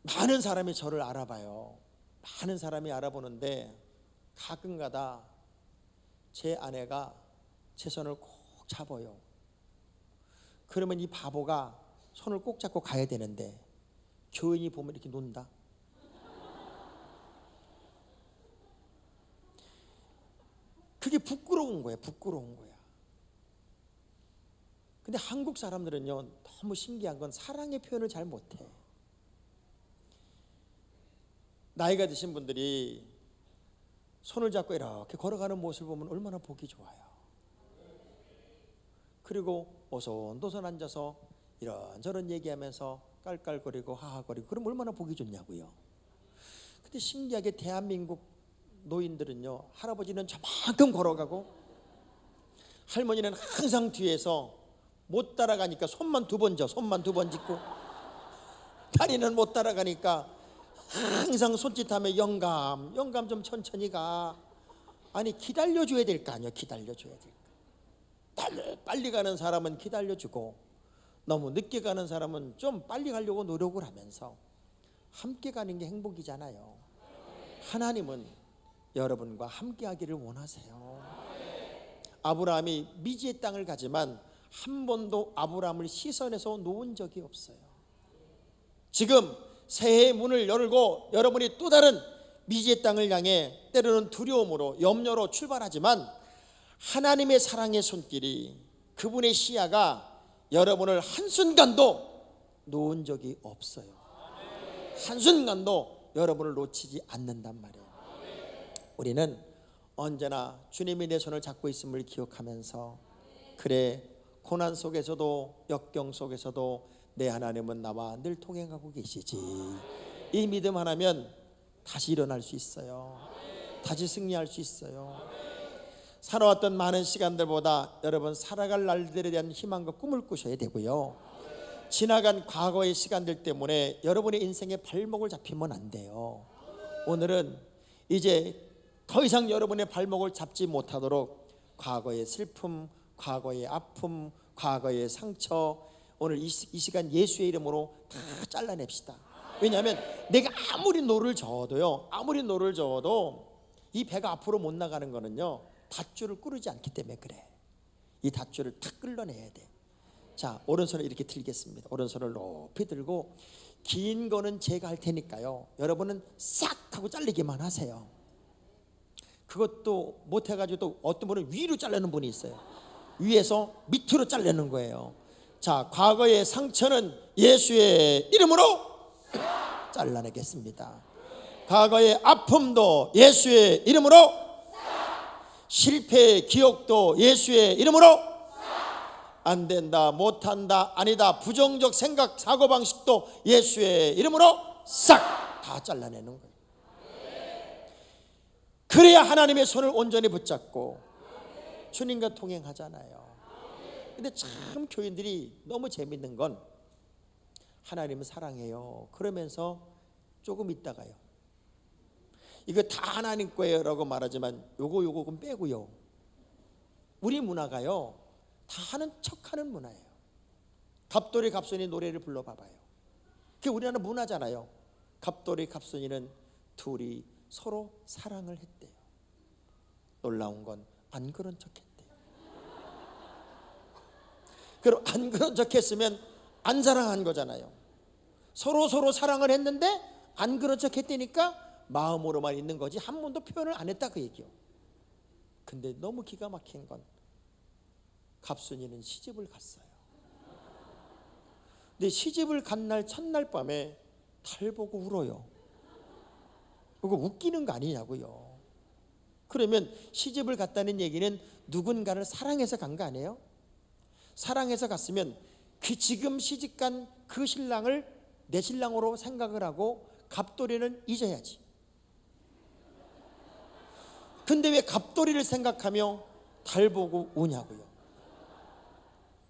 많은 사람이 저를 알아봐요. 많은 사람이 알아보는데 가끔가다 제 아내가 제 손을 꼭 잡아요. 그러면 이 바보가 손을 꼭 잡고 가야 되는데 교인이 보면 이렇게 논다. 그게 부끄러운 거예요. 부끄러운 거야. 근데 한국 사람들은요 너무 신기한 건 사랑의 표현을 잘 못해. 나이가 드신 분들이 손을 잡고 이렇게 걸어가는 모습을 보면 얼마나 보기 좋아요. 그리고 오손도손 앉아서 이런저런 얘기하면서 깔깔거리고 하하거리고 그럼 얼마나 보기 좋냐고요. 근데 신기하게 대한민국 노인들은요 할아버지는 저만큼 걸어가고 할머니는 항상 뒤에서 못 따라가니까 손만 두 번 짚고 다리는 못 따라가니까 항상 손짓하며 영감 좀 천천히 가. 아니 기다려줘야 될 거 아니에요. 기다려줘야 될 거. 너무 빨리 가는 사람은 기다려주고 너무 늦게 가는 사람은 좀 빨리 가려고 노력을 하면서 함께 가는 게 행복이잖아요. 하나님은 여러분과 함께 하기를 원하세요. 아브라함이 미지의 땅을 가지만 한 번도 아브라함을 시선에서 놓은 적이 없어요. 지금 새해의 문을 열고 여러분이 또 다른 미지의 땅을 향해 때로는 두려움으로 염려로 출발하지만 하나님의 사랑의 손길이 그분의 시야가 여러분을 한순간도 놓은 적이 없어요. 한순간도 여러분을 놓치지 않는단 말이에요. 우리는 언제나 주님이 내 손을 잡고 있음을 기억하면서 그래 고난 속에서도 역경 속에서도 내 하나님은 나와 늘 동행하고 계시지. 이 믿음 하나면 다시 일어날 수 있어요. 다시 승리할 수 있어요. 살아왔던 많은 시간들보다 여러분 살아갈 날들에 대한 희망과 꿈을 꾸셔야 되고요. 지나간 과거의 시간들 때문에 여러분의 인생에 발목을 잡히면 안 돼요. 오늘은 이제 더 이상 여러분의 발목을 잡지 못하도록 과거의 슬픔, 과거의 아픔, 과거의 상처 오늘 이 시간 예수의 이름으로 다 잘라냅시다. 왜냐하면 내가 아무리 노를 저어도요, 아무리 노를 저어도 이 배가 앞으로 못 나가는 거는요 밧줄을 끄르지 않기 때문에 그래. 이 밧줄을 탁 끌어내야 돼. 자, 오른손을 이렇게 들겠습니다. 오른손을 높이 들고 긴 거는 제가 할 테니까요 여러분은 싹 하고 잘리기만 하세요. 그것도 못해가지고 또 어떤 분은 위로 자르는 분이 있어요. 위에서 밑으로 자르는 거예요. 자, 과거의 상처는 예수의 이름으로 잘라내겠습니다. 과거의 아픔도 예수의 이름으로, 실패의 기억도 예수의 이름으로, 안 된다, 못한다, 아니다, 부정적 생각, 사고방식도 예수의 이름으로 싹 다 잘라내는 거예요. 그래야 하나님의 손을 온전히 붙잡고 주님과 동행하잖아요. 근데 참 교인들이 너무 재밌는 건 하나님은 사랑해요 그러면서 조금 있다가요, 이거 다 하나님 거예요 라고 말하지만 요거 좀 빼고요, 우리 문화가요 다 하는 척하는 문화예요. 갑돌이 갑순이 노래를 불러봐봐요. 그게 우리나라 문화잖아요. 갑돌이 갑순이는 둘이 서로 사랑을 했대요. 놀라운 건 안 그런 척 했대요. 그럼 안 그런 척 했으면 안 사랑한 거잖아요. 서로 사랑을 했는데 안 그런 척 했다니까 마음으로만 있는 거지 한 번도 표현을 안 했다 그 얘기요. 근데 너무 기가 막힌 건 갑순이는 시집을 갔어요. 근데 시집을 간 날 첫날 밤에 달 보고 울어요. 그거 웃기는 거 아니냐고요. 그러면 시집을 갔다는 얘기는 누군가를 사랑해서 간 거 아니에요? 사랑해서 갔으면 그 지금 시집간 그 신랑을 내 신랑으로 생각을 하고 갑돌이는 잊어야지. 근데 왜 갑돌이를 생각하며 달 보고 우냐고요.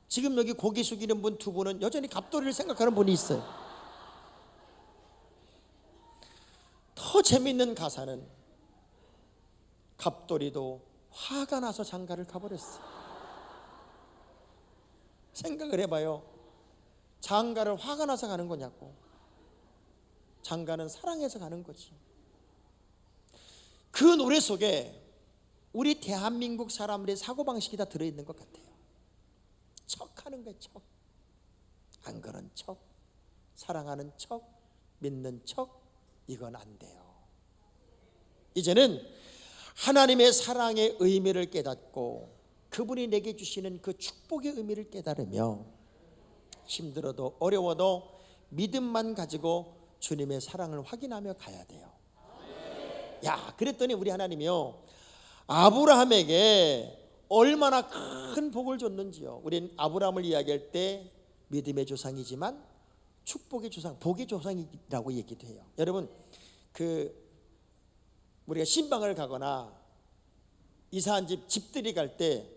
지금 여기 고개 숙이는 분 두 분은 여전히 갑돌이를 생각하는 분이 있어요. 더 재밌는 가사는 갑돌이도 화가 나서 장가를 가버렸어. 생각을 해봐요. 장가를 화가 나서 가는 거냐고. 장가는 사랑해서 가는 거지. 그 노래 속에 우리 대한민국 사람들의 사고방식이 다 들어있는 것 같아요. 척하는 거예요. 척. 안 그런 척, 사랑하는 척, 믿는 척, 이건 안 돼요. 이제는 하나님의 사랑의 의미를 깨닫고 그분이 내게 주시는 그 축복의 의미를 깨달으며 힘들어도 어려워도 믿음만 가지고 주님의 사랑을 확인하며 가야 돼요. 야, 그랬더니 우리 하나님이요 아브라함에게 얼마나 큰 복을 줬는지요. 우리는 아브라함을 이야기할 때 믿음의 조상이지만 축복의 조상, 복의 조상이라고 얘기도 해요. 여러분, 우리가 신방을 가거나 이사한 집들이 갈 때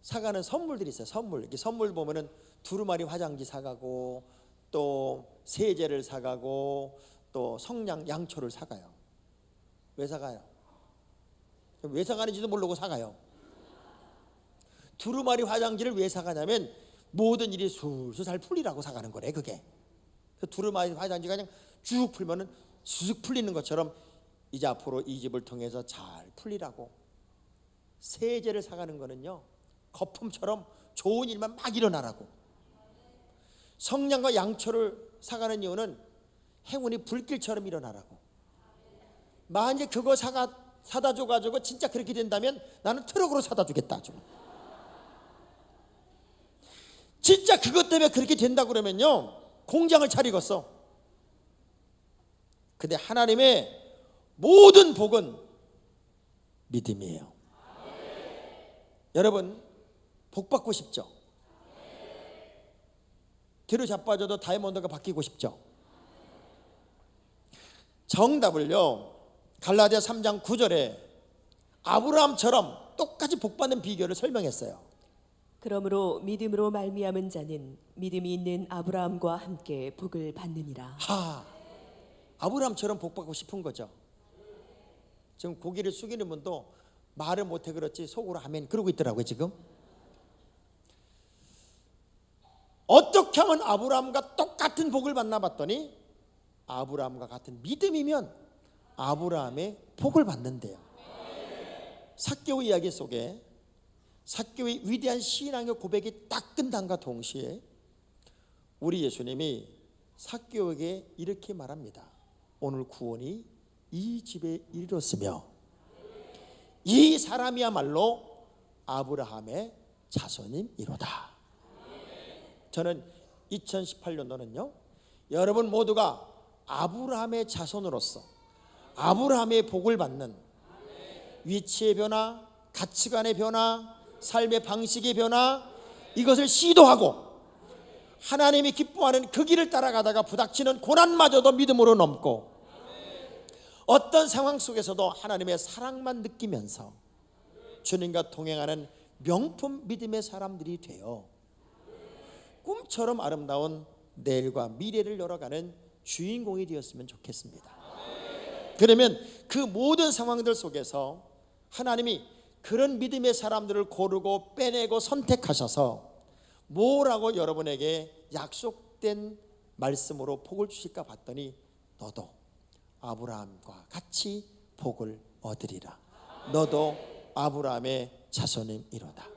사가는 선물들이 있어요. 이렇게 선물 보면은 두루마리 화장지 사가고 또 세제를 사가고 또 성냥 양초를 사가요. 왜 사가요? 왜 사가는지도 모르고 사가요. 두루마리 화장지를 왜 사가냐면 모든 일이 술술 잘 풀리라고 사가는 거래. 그게 그 두루마리 화장지가 그냥 쭉 풀면은 쑥 풀리는 것처럼 이제 앞으로 이 집을 통해서 잘 풀리라고. 세제를 사가는 거는요 거품처럼 좋은 일만 막 일어나라고. 성냥과 양초를 사가는 이유는 행운이 불길처럼 일어나라고. 만약에 그거 사다 줘가지고 진짜 그렇게 된다면 나는 트럭으로 사다 주겠다. 좀. 진짜 그것 때문에 그렇게 된다 그러면요 공장을 차리겠어. 근데 하나님의 모든 복은 믿음이에요. 여러분 복 받고 싶죠? 뒤로 자빠져도 다이아몬드가 바뀌고 싶죠? 정답을요 갈라디아 3장 9절에 아브라함처럼 똑같이 복 받는 비결을 설명했어요. 그러므로 믿음으로 말미암은 자는 믿음이 있는 아브라함과 함께 복을 받느니라. 아브라함처럼 복 받고 싶은 거죠. 지금 고개를 숙이는 분도 말을 못해 그렇지 속으로 아멘 그러고 있더라고요. 지금 어떻게 하면 아브라함과 똑같은 복을 받나 봤더니 아브라함과 같은 믿음이면 아브라함의 복을 받는데요. 삭개오 이야기 속에 삭개오의 위대한 신앙의 고백이 딱 끝남과 동시에 우리 예수님이 삭개오에게 이렇게 말합니다. 오늘 구원이 이 집에 이르렀으며 이 사람이야말로 아브라함의 자손이로다. 저는 2018년도는요 여러분 모두가 아브라함의 자손으로서 아브라함의 복을 받는 위치의 변화, 가치관의 변화, 삶의 방식의 변화, 이것을 시도하고 하나님이 기뻐하는 그 길을 따라가다가 부닥치는 고난마저도 믿음으로 넘고 어떤 상황 속에서도 하나님의 사랑만 느끼면서 주님과 동행하는 명품 믿음의 사람들이 되어 꿈처럼 아름다운 내일과 미래를 열어가는 주인공이 되었으면 좋겠습니다. 그러면 그 모든 상황들 속에서 하나님이 그런 믿음의 사람들을 고르고 빼내고 선택하셔서 뭐라고 여러분에게 약속된 말씀으로 복을 주실까 봤더니 너도 아브라함과 같이 복을 얻으리라. 너도 아브라함의 자손이로다.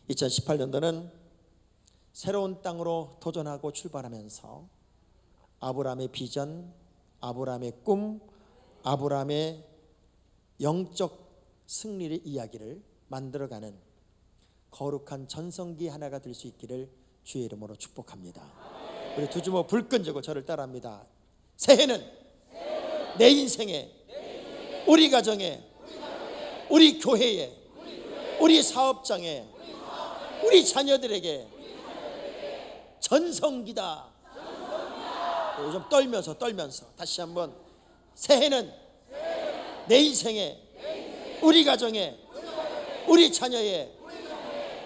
2018년도는 새로운 땅으로 도전하고 출발하면서 아브라함의 비전, 아브라함의 꿈, 아브라함의 영적 승리의 이야기를 만들어가는 거룩한 전성기 하나가 될 수 있기를 주의 이름으로 축복합니다. 우리 두 주먹 불끈 쥐고 저를 따라합니다. 새해는 내 인생에, 우리 가정에, 우리 교회에, 우리 사업장에, 우리 자녀들에게 전성기다. 좀 떨면서 다시 한번 새해는 내 인생에, 우리 가정에, 우리 자녀에,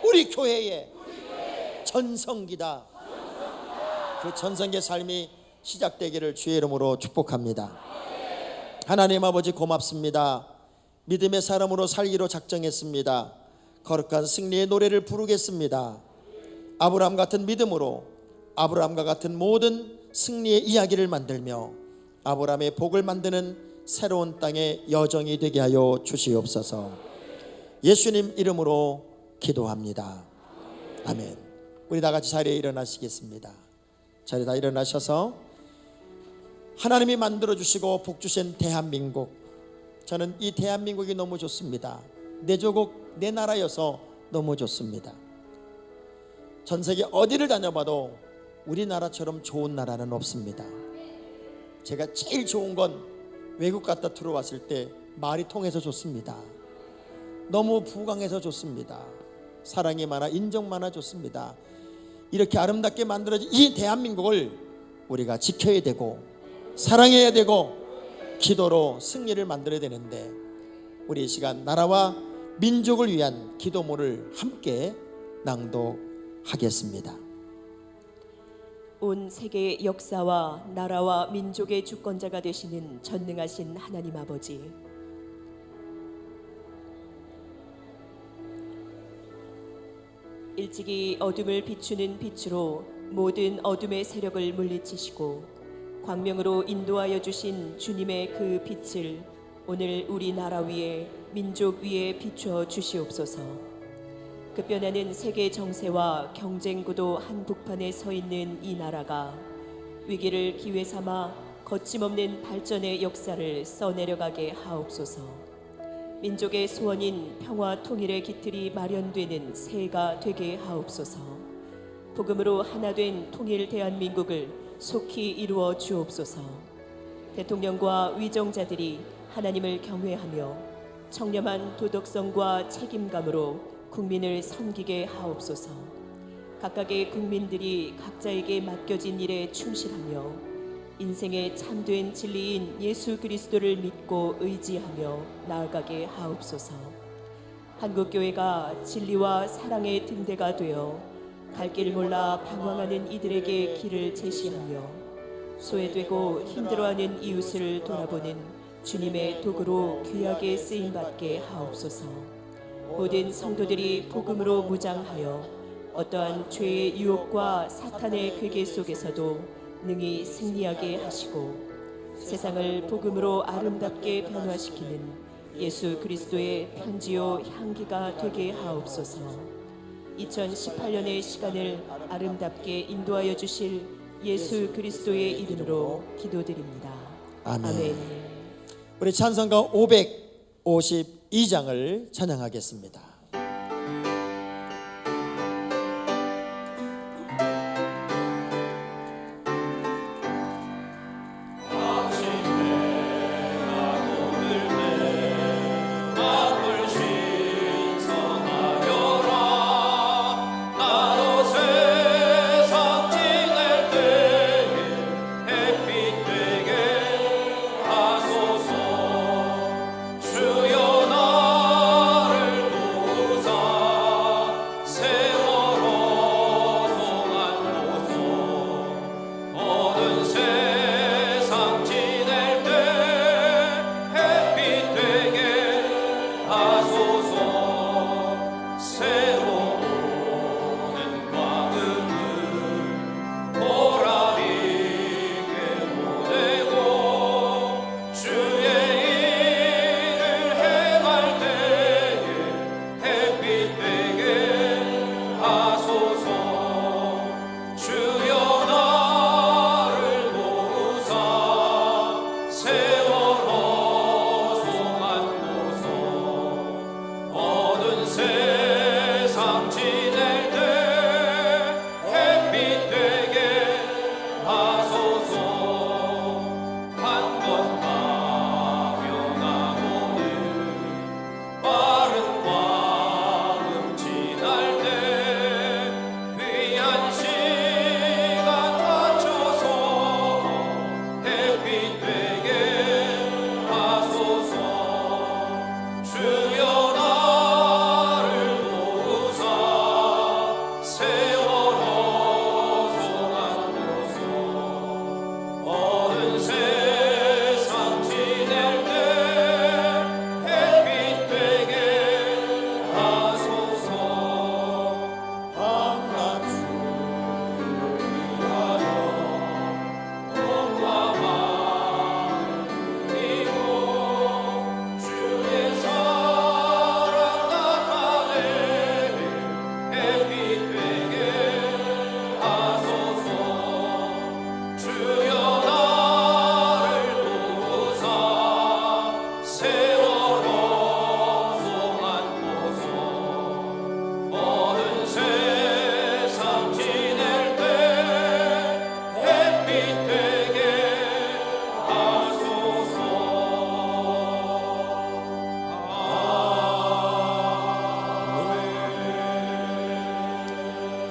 우리 교회에 전성기다. 그 전성기의 삶이 시작되기를 주의 이름으로 축복합니다. 하나님 아버지 고맙습니다. 믿음의 사람으로 살기로 작정했습니다. 거룩한 승리의 노래를 부르겠습니다. 아브라함 같은 믿음으로 아브라함과 같은 모든 승리의 이야기를 만들며 아브라함의 복을 만드는 새로운 땅의 여정이 되게 하여 주시옵소서. 예수님 이름으로 기도합니다. 아멘. 우리 다 같이 자리에 일어나시겠습니다. 자리에 다 일어나셔서 하나님이 만들어주시고 복 주신 대한민국, 저는 이 대한민국이 너무 좋습니다. 내 조국 내 나라여서 너무 좋습니다. 전 세계 어디를 다녀봐도 우리나라처럼 좋은 나라는 없습니다. 제가 제일 좋은 건 외국 갔다 들어왔을 때 말이 통해서 좋습니다. 너무 부강해서 좋습니다. 사랑이 많아, 인정 많아 좋습니다. 이렇게 아름답게 만들어진 이 대한민국을 우리가 지켜야 되고 사랑해야 되고 기도로 승리를 만들어야 되는데, 우리 이 시간 나라와 민족을 위한 기도문을 함께 낭독하겠습니다. 온 세계의 역사와 나라와 민족의 주권자가 되시는 전능하신 하나님 아버지, 일찍이 어둠을 비추는 빛으로 모든 어둠의 세력을 물리치시고 광명으로 인도하여 주신 주님의 그 빛을 오늘 우리나라 위에, 민족 위에 비추어 주시옵소서. 급변하는 세계 정세와 경쟁 구도 한복판에 서 있는 이 나라가 위기를 기회 삼아 거침없는 발전의 역사를 써내려가게 하옵소서. 민족의 소원인 평화 통일의 깃틀이 마련되는 새해가 되게 하옵소서. 복음으로 하나된 통일 대한민국을 속히 이루어 주옵소서. 대통령과 위정자들이 하나님을 경외하며 청렴한 도덕성과 책임감으로 국민을 섬기게 하옵소서. 각각의 국민들이 각자에게 맡겨진 일에 충실하며 인생의 참된 진리인 예수 그리스도를 믿고 의지하며 나아가게 하옵소서. 한국교회가 진리와 사랑의 등대가 되어 갈 길 몰라 방황하는 이들에게 길을 제시하며 소외되고 힘들어하는 이웃을 돌아보는 주님의 도구로 귀하게 쓰임받게 하옵소서. 모든 성도들이 복음으로 무장하여 어떠한 죄의 유혹과 사탄의 괴계 속에서도 능히 승리하게 하시고 세상을 복음으로 아름답게 변화시키는 예수 그리스도의 편지요 향기가 되게 하옵소서. 2018년의 시간을 아름답게 인도하여 주실 예수 그리스도의 이름으로 기도드립니다. 아멘. 우리 찬송가 552장을 찬양하겠습니다.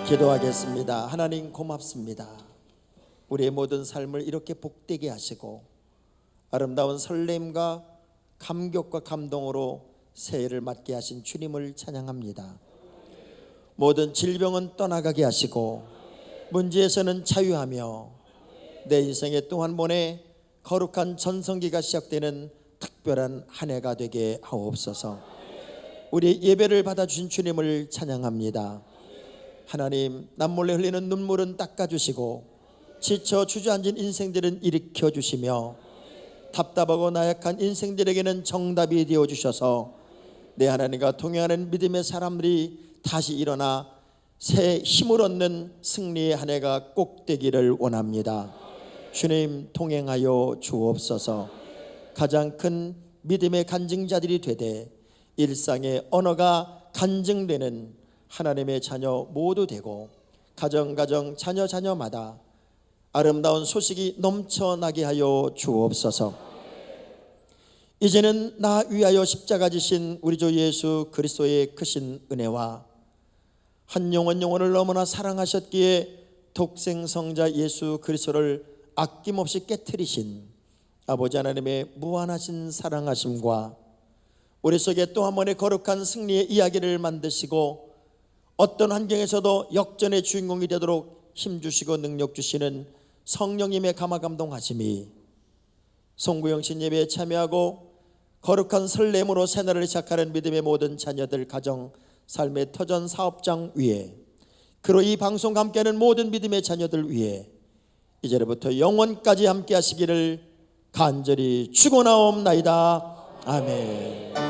기도하겠습니다. 하나님 고맙습니다. 우리의 모든 삶을 이렇게 복되게 하시고 아름다운 설렘과 감격과 감동으로 새해를 맞게 하신 주님을 찬양합니다. 모든 질병은 떠나가게 하시고 문제에서는 자유하며 내 인생에 또 한 번의 거룩한 전성기가 시작되는 특별한 한 해가 되게 하옵소서. 우리 예배를 받아주신 주님을 찬양합니다. 하나님, 남몰래 흘리는 눈물은 닦아주시고 지쳐 주저앉은 인생들은 일으켜주시며 답답하고 나약한 인생들에게는 정답이 되어주셔서 내 하나님과 동행하는 믿음의 사람들이 다시 일어나 새 힘을 얻는 승리의 한 해가 꼭 되기를 원합니다. 주님 동행하여 주옵소서. 가장 큰 믿음의 간증자들이 되되 일상의 언어가 간증되는 하나님의 자녀 모두 되고 가정 자녀마다 아름다운 소식이 넘쳐나게 하여 주옵소서. 이제는 나 위하여 십자가 지신 우리 주 예수 그리스도의 크신 은혜와 한 영혼을 너무나 사랑하셨기에 독생성자 예수 그리스도를 아낌없이 깨트리신 아버지 하나님의 무한하신 사랑하심과 우리 속에 또 한 번의 거룩한 승리의 이야기를 만드시고 어떤 환경에서도 역전의 주인공이 되도록 힘주시고 능력 주시는 성령님의 감화감동하심이 송구영신 예배에 참여하고 거룩한 설렘으로 새날을 시작하는 믿음의 모든 자녀들 가정 삶의 터전 사업장 위에 그로 이 방송과 함께하는 모든 믿음의 자녀들 위에 이제부터 영원까지 함께 하시기를 간절히 축원하옵나이다. 아멘.